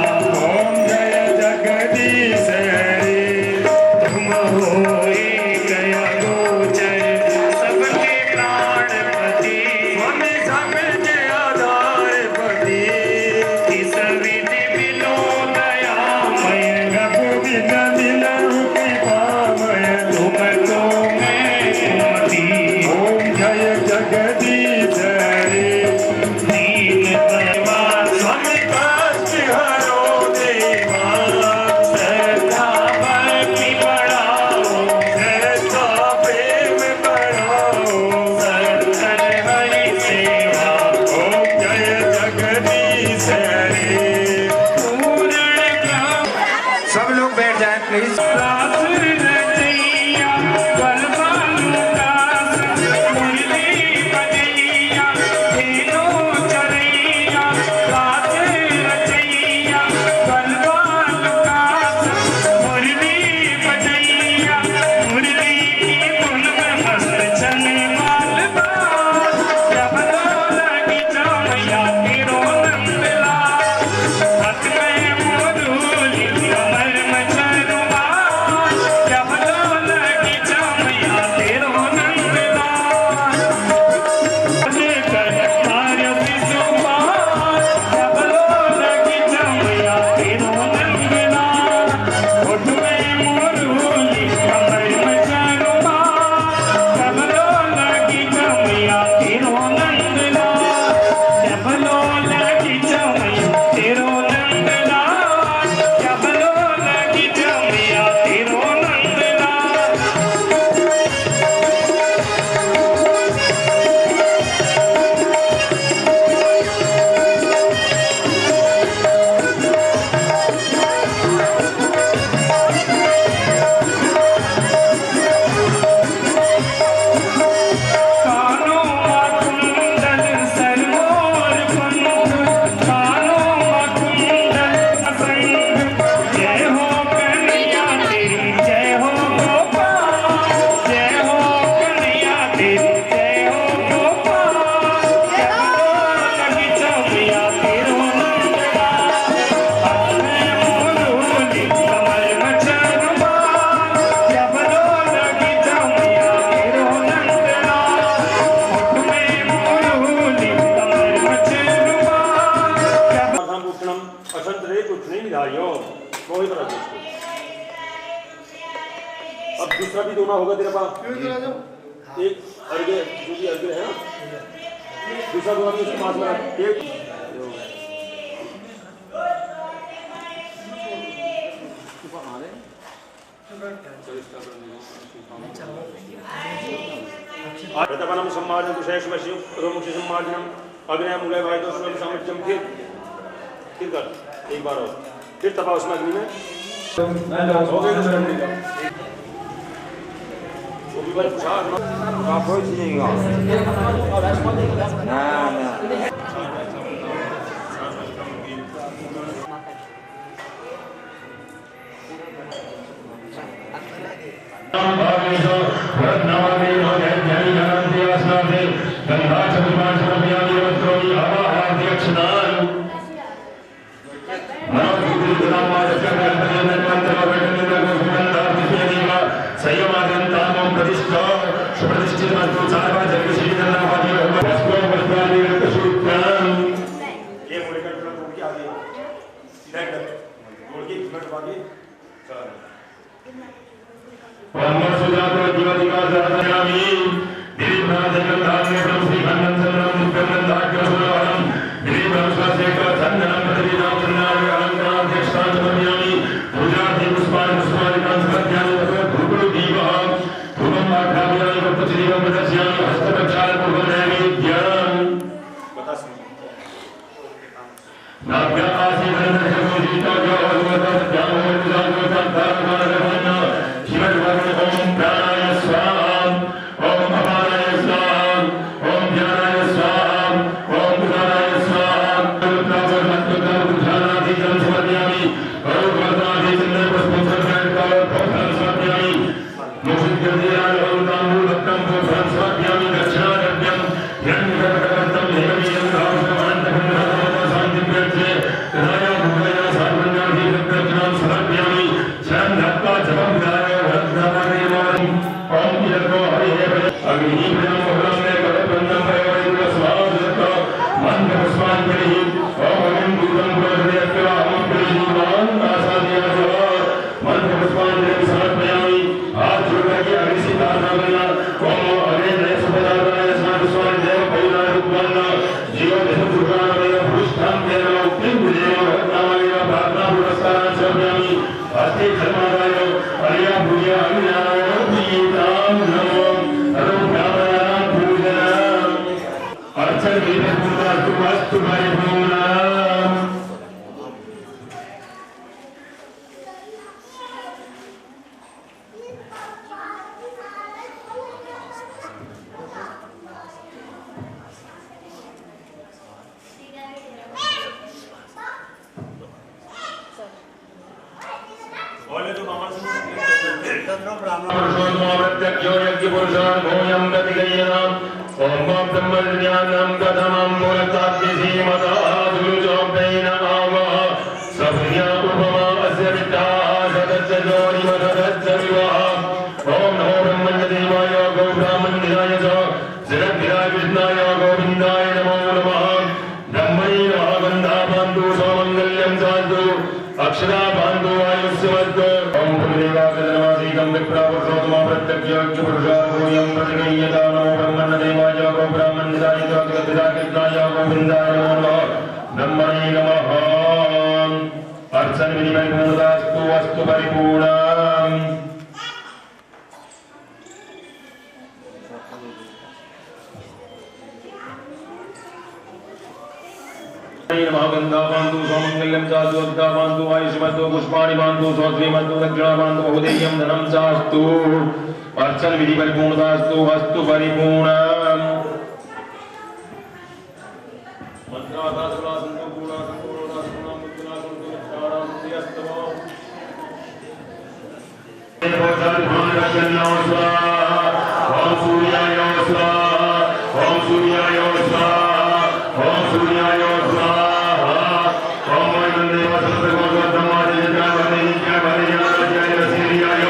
ओम जय जगदीश हरे तुम हो एक अगोचर सबके प्राणपति स्वामी सबके आधारपति। इस विधि मिलो दयामय रघुविध मिलहु कृपामय तुम तो मैं सुमति। ओम जय जगदीश हरे दीन दयावान स्वामी कष्ट हरो देवा। श्रद्धा भक्ति बढ़ाओ श्रद्धा प्रेम बढ़ाओ सत्संग हरि सेवा। ओम जय जगदीश हरे पूर्ण ब्रह्म सब लोग बैठ जाएं प्लीज। सासुर रचैया बलवानु दास मुरली बजैया तीनों चरैया। सासुर रचैया बलवानु दास मुरली बजैया मुरली की धुन में मस्त चले मालबाज। जब लगी जामैया तेरो नंदलाल हाथ में मोरूली कमर में चरुमाल। जब लगी जामैया तेरो नंदलाल कर मार्य विष्णुपाल। जब लगी जामैया तेरो नंदलाल होठ में मोरूली कमर में चरुमाल। जब लगी जामैया तेरो नंदलाल जब लगी जामैया तेरो नंदलाल जब लगी जामैया तेरो नंदलाल। कानों में कुंडल सरमोर पंख कानों में कुंडल असंग। जय हो कन्हैया तेरी जय हो गोपाल। जय हो कन्हैया तेरी जय हो गोपाल। जब लगी जामैया तेरो नंदलाल हाथ में मोरूली कमर में चरुमाल। जब लगी जामैया तेरो नंदलाल होठ में मोरूली कमर में चरुमाल। जब भूषणम असंतरे कुछ नहीं निधारियो वो ही बता। अब दूसरा भी दोना होगा तेरे पास एक अर्घ्य जो भी अर्घ्य है ना दूसरा दोना भी उसके पास में एक प्रतपनम सम्मार्जन तुषेश वश्यम रोमुक्षि सम्मार्जनम अग्नय मूलय वायु स्वयं सामर्थ्यम। फिर कर एक बार और फिर तपा उसमें अग्नि में हो गई दूसरा वो भी बार पूछा आप कोई चीज़ नहीं ना भगवतो रत्नावली बाकी चलो ब्रह्मसुजातो जीवदिका सहस्रयामि दिव्यनाथकल्लामे ब्रह्मश्री खण्डनचन्द्रं नित्यनन्दाख्यसुरवरं दिव्यब्रह्मस्वासेका चन्दनं प्रतिनां चन्द्राय अलङ्काराध्यक्षतां समर्पयामि पूजार्थे पुष्पाणि पुष्पादिकां समर्पयामि तत्र धूपदीपः धूपम् आघ्रापयामि कल्पचिदीपं प्रदर्शयामि हस्तप्रक्षालपूर्वं नैवेद्यम् नाभ्याकाशे गन्धर्वजीतायो भगवतः ओम प्राणाय स्वाहा ओम अपानाय स्वाहा ओम ज्ञानाय स्वाहा ओम उदानाय स्वाहा बुद्धानाधिकं समर्पयामि भगवताधिकं पुष्पं समर्पयामि मुषिद्गर्दीयालोताम्बूलभक्तं पुष्पं समर्पयामि दक्षिणाद्रव्यं हिरण्यकर्कटकर्तं हेमवीरं राहुलमनन्तकं शान्तिप्रज्ञे तदाया भूतया सार्वज्ञाधिकप्रज्ञां समर्पयामि शरणं दत्त्वा जपं विधाय ओम यज्ञो हरिः अग्नि ब्रह्मोहरं कलबन्धं प्रयोजन स्वाहा मंत्र पुष्पांजलि ओम अग्नि दूतं प्रज्वलयत्वा अहं परिजीवान् आसादयामि मंत्र पुष्पांजलि समर्पयामि हाथ जोड़कर के अग्नि से प्रार्थना करना ओम अग्नि नय सुपदाय स्वामी देव भैरव उत्पन्न जीव देव दुर्गानमय पुष्टं देव उत्तिम देव नामय प्रार्थना पुरस्कार समर्पयामि हस्ते धर्मादाय अरिया भूया अग्नियाय दीतां नमो अरुणामयां पूजनाम् अर्चन विधिपूर्वस्तु वस्तु परिपूर्णम् बोले तो मामा से प्रत्यक्षो यज्ञपुरुषान् भूयं प्रतिगय्यनाम् ॐ ब्रह्मज्ञानं कथमं मूलताद्विधीमतादुरुजोपेन आवः सभ्या उपमा अस्य विद्याः सदस्यजोनिमधस्य विवाह ॐ नमो ब्रह्मण्यदेवाय गोब्राह्मण्याय च जगद्धिराय कृष्णाय गोविन्दाय नमो नमः ब्रह्मणे नमः गन्धाबान्धु सौमङ्गल्यं साधु अक्षराबान्धु आयुष्यवद् ओम भूदेवागणवासीकं विप्रावसोतमो प्रत्यक्षोक्षपुरुषान् भूयं प्रतिगय्यता नमो ब्रह्मण्यदेवाय गोब्राह्मण्याय च जगद्धिराय कृष्णाय गोविन्दाय नमो नमः ब्रह्मणे नमः अर्चन विधिपरिपूर्णतास्तु वस्तु परिपूर्णम् महागंधाबांधु सौमंगल्यं चाद्वद्धाबांधु आयुष्मतो पुष्पाणि बांधु सौश्रीमतो दक्षिणाबांधु बहुदेयं धनं चास्तु अर्चन विधि परिपूर्णतास्तु वस्तु परिपूर्णम् मंत्रादासुरा संपूर्णा संपूर्णा सुना मुद्रा संतुष्टारां सियस्तमो ओम सूर्याय स्वाहा ओम सूर्याय स्वाहा ओम सूर्याय स्वाहा ओम वैकुंठदेव सर्वगोत्रमादित्यावने नित्यावनेयाय सूर्याय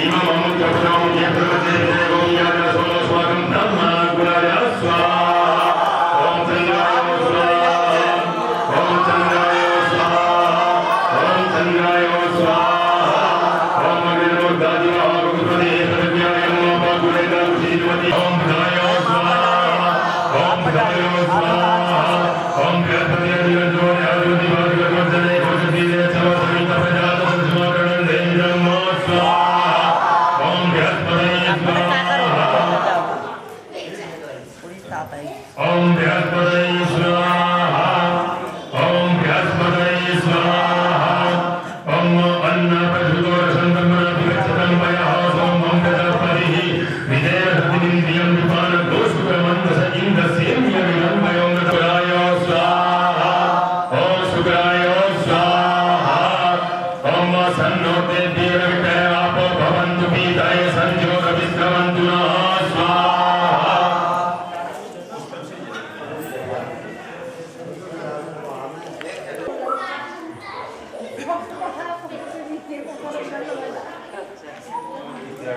इमं अमुक्तपुरं यत्रवते गोयाय सोमस्वागं ब्रह्मकुलाय स्वाहा ओम चन्द्राय स्वाहा ओम चन्द्राय स्वाहा ओम चन्द्राय स्वाहा ओम अग्निर्मोदादिवाह गुरुपदे सर्व्याय नमो बागुलेना उशीर्वति ओम भद्राय स्वाहा ओम भद्राय स्वाहा ओम गणपति निरंजो यादवति भागवतने भगवतीले समसमित प्रजात समाकरण देन्द्रम स्वाहा ओम बृहस्पतये स्वाहा ओम बृहस्पतये स्वाहा ओम बृहस्पतये स्वाहा ओम अन्न प्रसुतो रसंतमनाभिगच्छतं वयः सोम प्रजापतिः विदेहतिन्द्रियं विपान दोषुक्रमन्दस इन्द्रसेम्य विलम्बयों शुक्राय स्वाहा ओम शुक्राय स्वाहा ओम सन्नो देवीर्विषय आपो भवन्तु पीताय संजोगविश्रवन्तु नः स्वाहा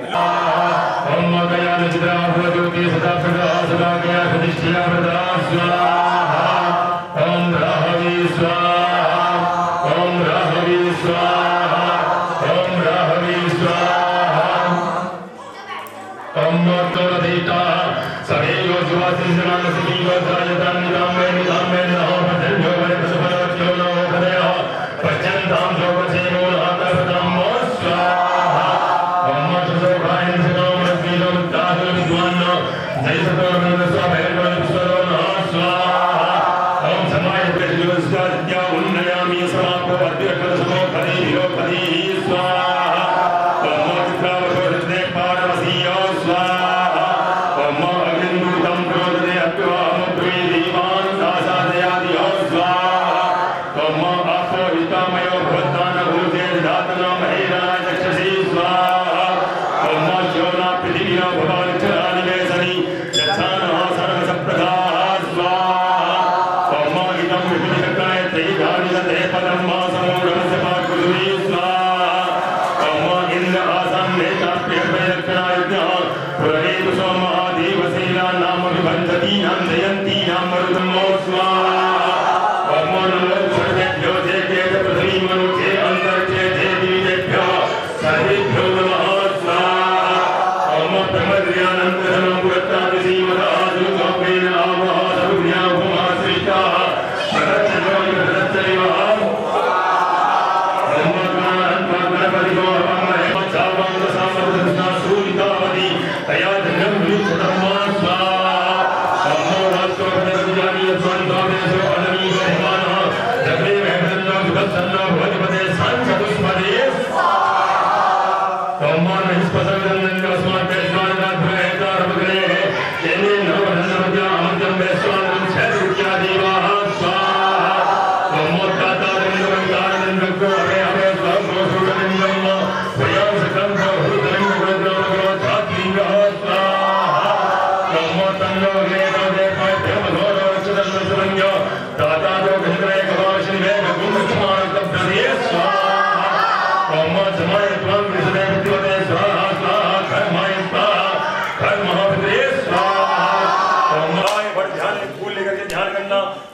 ओम गया निद्रा भवति सदा सदा सदा गया प्रतिष्ठिया प्रदा स्वाहा ओम राहवे स्वाहा ओम राहवे स्वाहा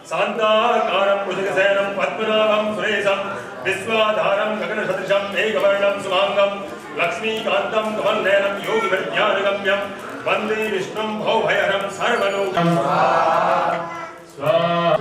शांताकारं भुजगशयनं पद्मनाभं सुरेशं विश्वाधारं गगनसदृशं मेघवर्णं शुभांगं लक्ष्मीकान्तं कमलनयनं योगिविज्ञानगम्यं वन्दे विष्णुं भवभयहरं सर्वलोकं स्वाहा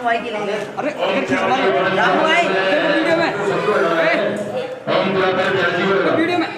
भाई की लेंगे। अरे रामू भाई वीडियो में वीडियो में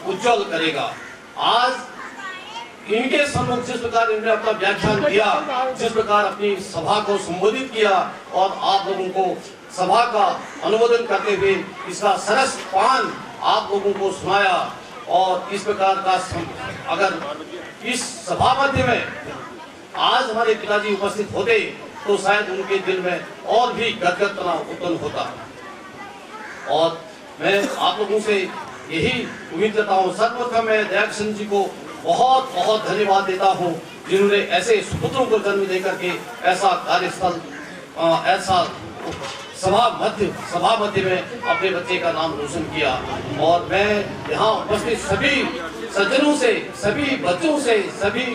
उज्जवल करेगा। आज इनके सम्मुख जिस प्रकार इन्होंने अपना व्याख्यान किया, जिस प्रकार अपनी सभा को संबोधित किया और आप लोगों को सभा का अनुमोदन करते हुए इसका सरस पान आप लोगों को सुनाया और इस प्रकार का अगर इस सभा मध्य में आज हमारे पिताजी उपस्थित होते तो शायद उनके दिल में और भी गदगदपना उत्पन्न होता। और मैं आप लोगों से यही उम्मीद करता हूँ। सर्वप्रथम मैं दयाकिशन जी को बहुत बहुत धन्यवाद देता हूँ जिन्होंने ऐसे सुपुत्रों को जन्म देकर के ऐसा कार्यस्थल ऐसा सभा मध्य में अपने बच्चे का नाम रोशन किया। और मैं यहाँ उपस्थित सभी सज्जनों से, सभी बच्चों से, सभी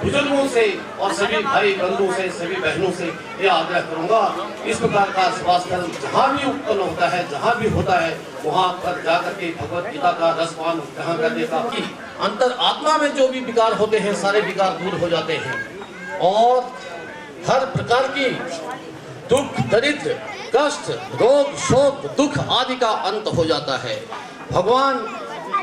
बुजुर्गों से और सभी भाई बंधुओं से, सभी बहनों से यह आग्रह करूंगा, इस प्रकार का सभा स्थल जहाँ भी उत्पन्न होता है, जहाँ भी होता है, वहाँ पर जाकर के भगवत गीता का रसपान ग्रहण करने का कि अंतर आत्मा में जो भी विकार होते हैं सारे विकार दूर हो जाते हैं और हर प्रकार की दुख, दरिद्र, कष्ट, रोग, शोक, दुख आदि का अंत हो जाता है। भगवान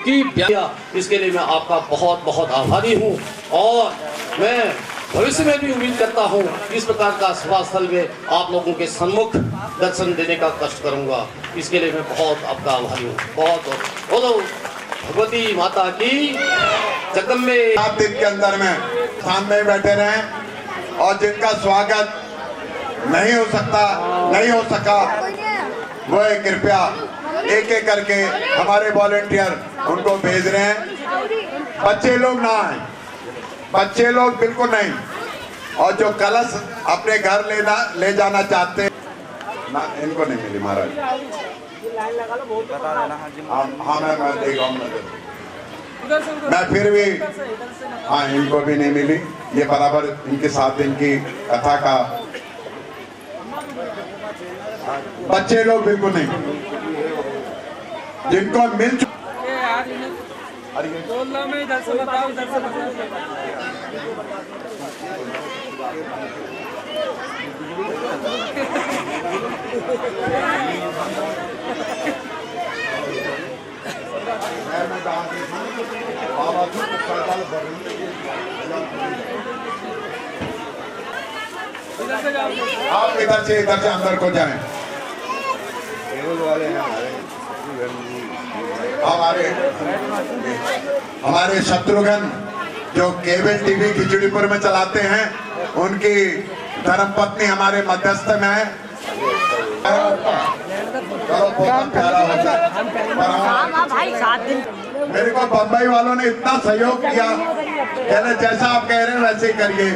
की व्याख्या इसके लिए मैं आपका बहुत बहुत आभारी हूँ और मैं भविष्य में भी उम्मीद करता हूँ इस प्रकार का सभा स्थल में आप लोगों के सम्मुख दर्शन देने का कष्ट करूँगा। इसके लिए मैं बहुत आपका आभारी हूँ। बहुत बोलो भगवती माता की जगदम्बे। 7 दिन के अंदर में स्थान में बैठे रहें और जिनका स्वागत नहीं हो सका वो कृपया एक एक करके हमारे वॉलेंटियर उनको भेज रहे हैं। बच्चे लोग ना आए, बच्चे लोग बिल्कुल नहीं। और जो कलश अपने घर ले जाना चाहते हैं ना, इनको नहीं मिली महाराज। हाँ मैं देगा मैं फिर भी, हाँ इनको भी नहीं मिली। ये बराबर इनके साथ इनकी कथा का बच्चे लोग बिल्कुल नहीं, जिनको मिल आप इधर से अंदर को जाएं। हमारे शत्रुघ्न जो केबल टीवी खिचड़ीपुर में चलाते हैं, उनकी धर्मपत्नी हमारे मध्यस्थ में है। मेरे को बम्बई वालों ने इतना सहयोग किया, कहने जैसा आप कह रहे हैं वैसे ही करिए।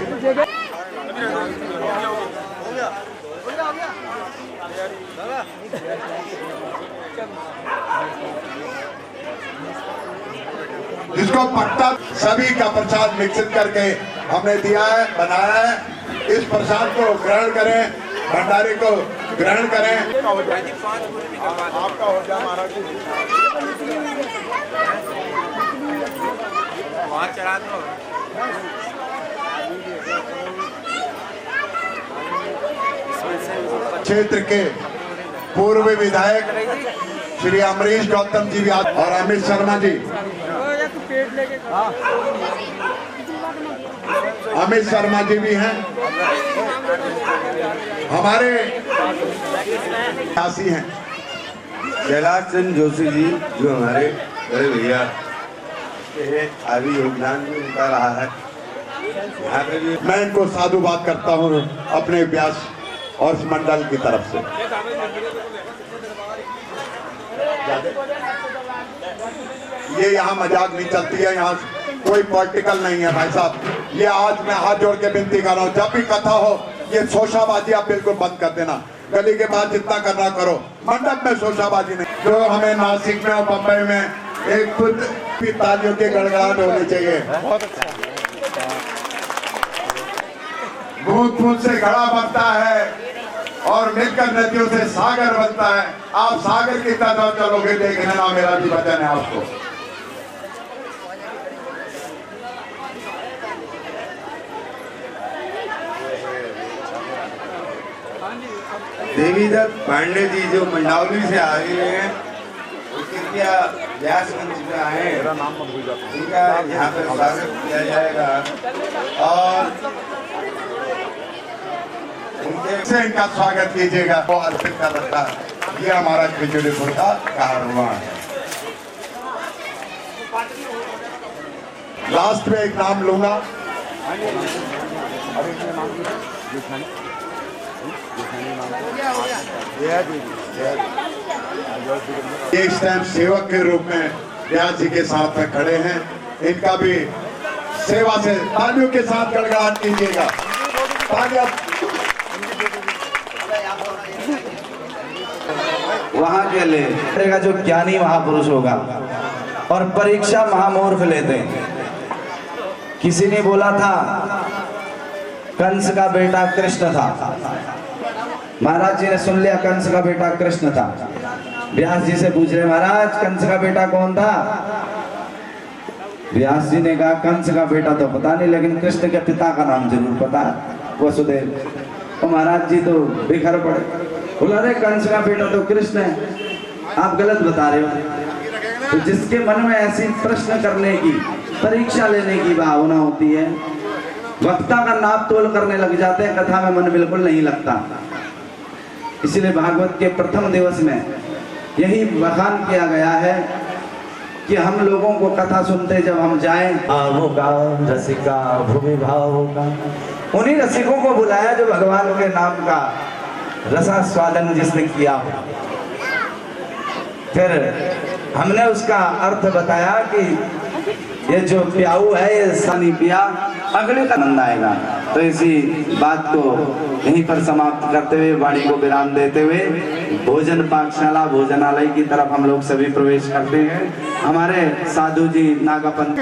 जिसको पट्टा सभी का प्रसाद मिश्रित करके हमने दिया है, बनाया है। इस प्रसाद को ग्रहण करें, भंडारे को ग्रहण करें। आपका हो जाए महाराज जी, वहाँ चढ़ा दो। क्षेत्र के पूर्व विधायक श्री अमरीश गौतम जी भी और अमित शर्मा जी, अमित शर्मा जी भी हैं, हमारे काशी हैं। कैलाश चंद जोशी जी जो हमारे बड़े भैया अभी योगदान भी उनका रहा है। यहाँ पे भी मैं इनको साधुवाद करता हूँ अपने व्यास और इस मंडल की तरफ से। ये यहाँ मजाक नहीं चलती है, यहाँ कोई पॉलिटिकल नहीं है भाई साहब। ये आज मैं हाथ जोड़ के विनती कर रहा हूँ, जब भी कथा हो ये शोशाबाजी आप बिल्कुल बंद कर देना। गली के बाद जितना करना करो, मंडप में शोशाबाजी नहीं। जो हमें नासिक में और बम्बई में एक खुद भी तालियों की गड़गड़ाहट होनी चाहिए। बूंद बूंद से घड़ा बनता है और मिलकर नदियों से सागर बनता है। आप सागर की तरह चलोगे, देख लेना मेरा भी वचन है आपको। देवीदत्त पांडे जी जो मंडावली से आ गए हैं, कृपया व्यासगंज में आए, इनका यहाँ पर स्वागत किया जाएगा और उनसे इनका स्वागत कीजिएगा। वो अर्पित कर रखा है, ये हमारा खिचड़ीपुर का कारवां है। लास्ट में एक नाम लूंगा, ये इस टाइम सेवक के रूप में व्यास जी के साथ में खड़े हैं। इनका भी सेवा से तालियों के साथ गड़गड़ाहट कीजिएगा। तालियां वहां के लिए जो ज्ञानी महापुरुष होगा और परीक्षा महामूर्ख लेते हैं। किसी ने बोला था कंस का बेटा कृष्ण था, महाराज जी ने सुन लिया कंस का बेटा कृष्ण था। व्यास जी से पूछ रहे महाराज कंस का बेटा कौन था? व्यास जी ने कहा कंस का बेटा तो पता नहीं, लेकिन कृष्ण के पिता का नाम जरूर पता है, वसुदेव। तो महाराज जी तो बिखर पड़े, बोला अरे कंस का बेटा तो कृष्ण है, आप गलत बता रहे हो। तो जिसके मन में ऐसी प्रश्न करने की, परीक्षा लेने की भावना होती है, वक्ता का नाप तोल करने लग जाते हैं, कथा में मन बिल्कुल नहीं लगता। इसलिए भागवत के प्रथम दिवस में यही बखान किया गया है कि हम लोगों को कथा सुनते जब हम जाएं, होगा रसिका भूमि भाव होगा, उन्हीं रसिकों को बुलाया जो भगवान के नाम का रसास्वादन जिसने किया हो। फिर हमने उसका अर्थ बताया कि ये जो प्याऊ है ये सनी पिया अगले का आनंद आएगा। तो इसी बात को यहीं पर समाप्त करते हुए वाणी को विराम देते हुए भोजन पाकशाला भोजनालय की तरफ हम लोग सभी प्रवेश करते हैं। हमारे साधु जी नागापंथ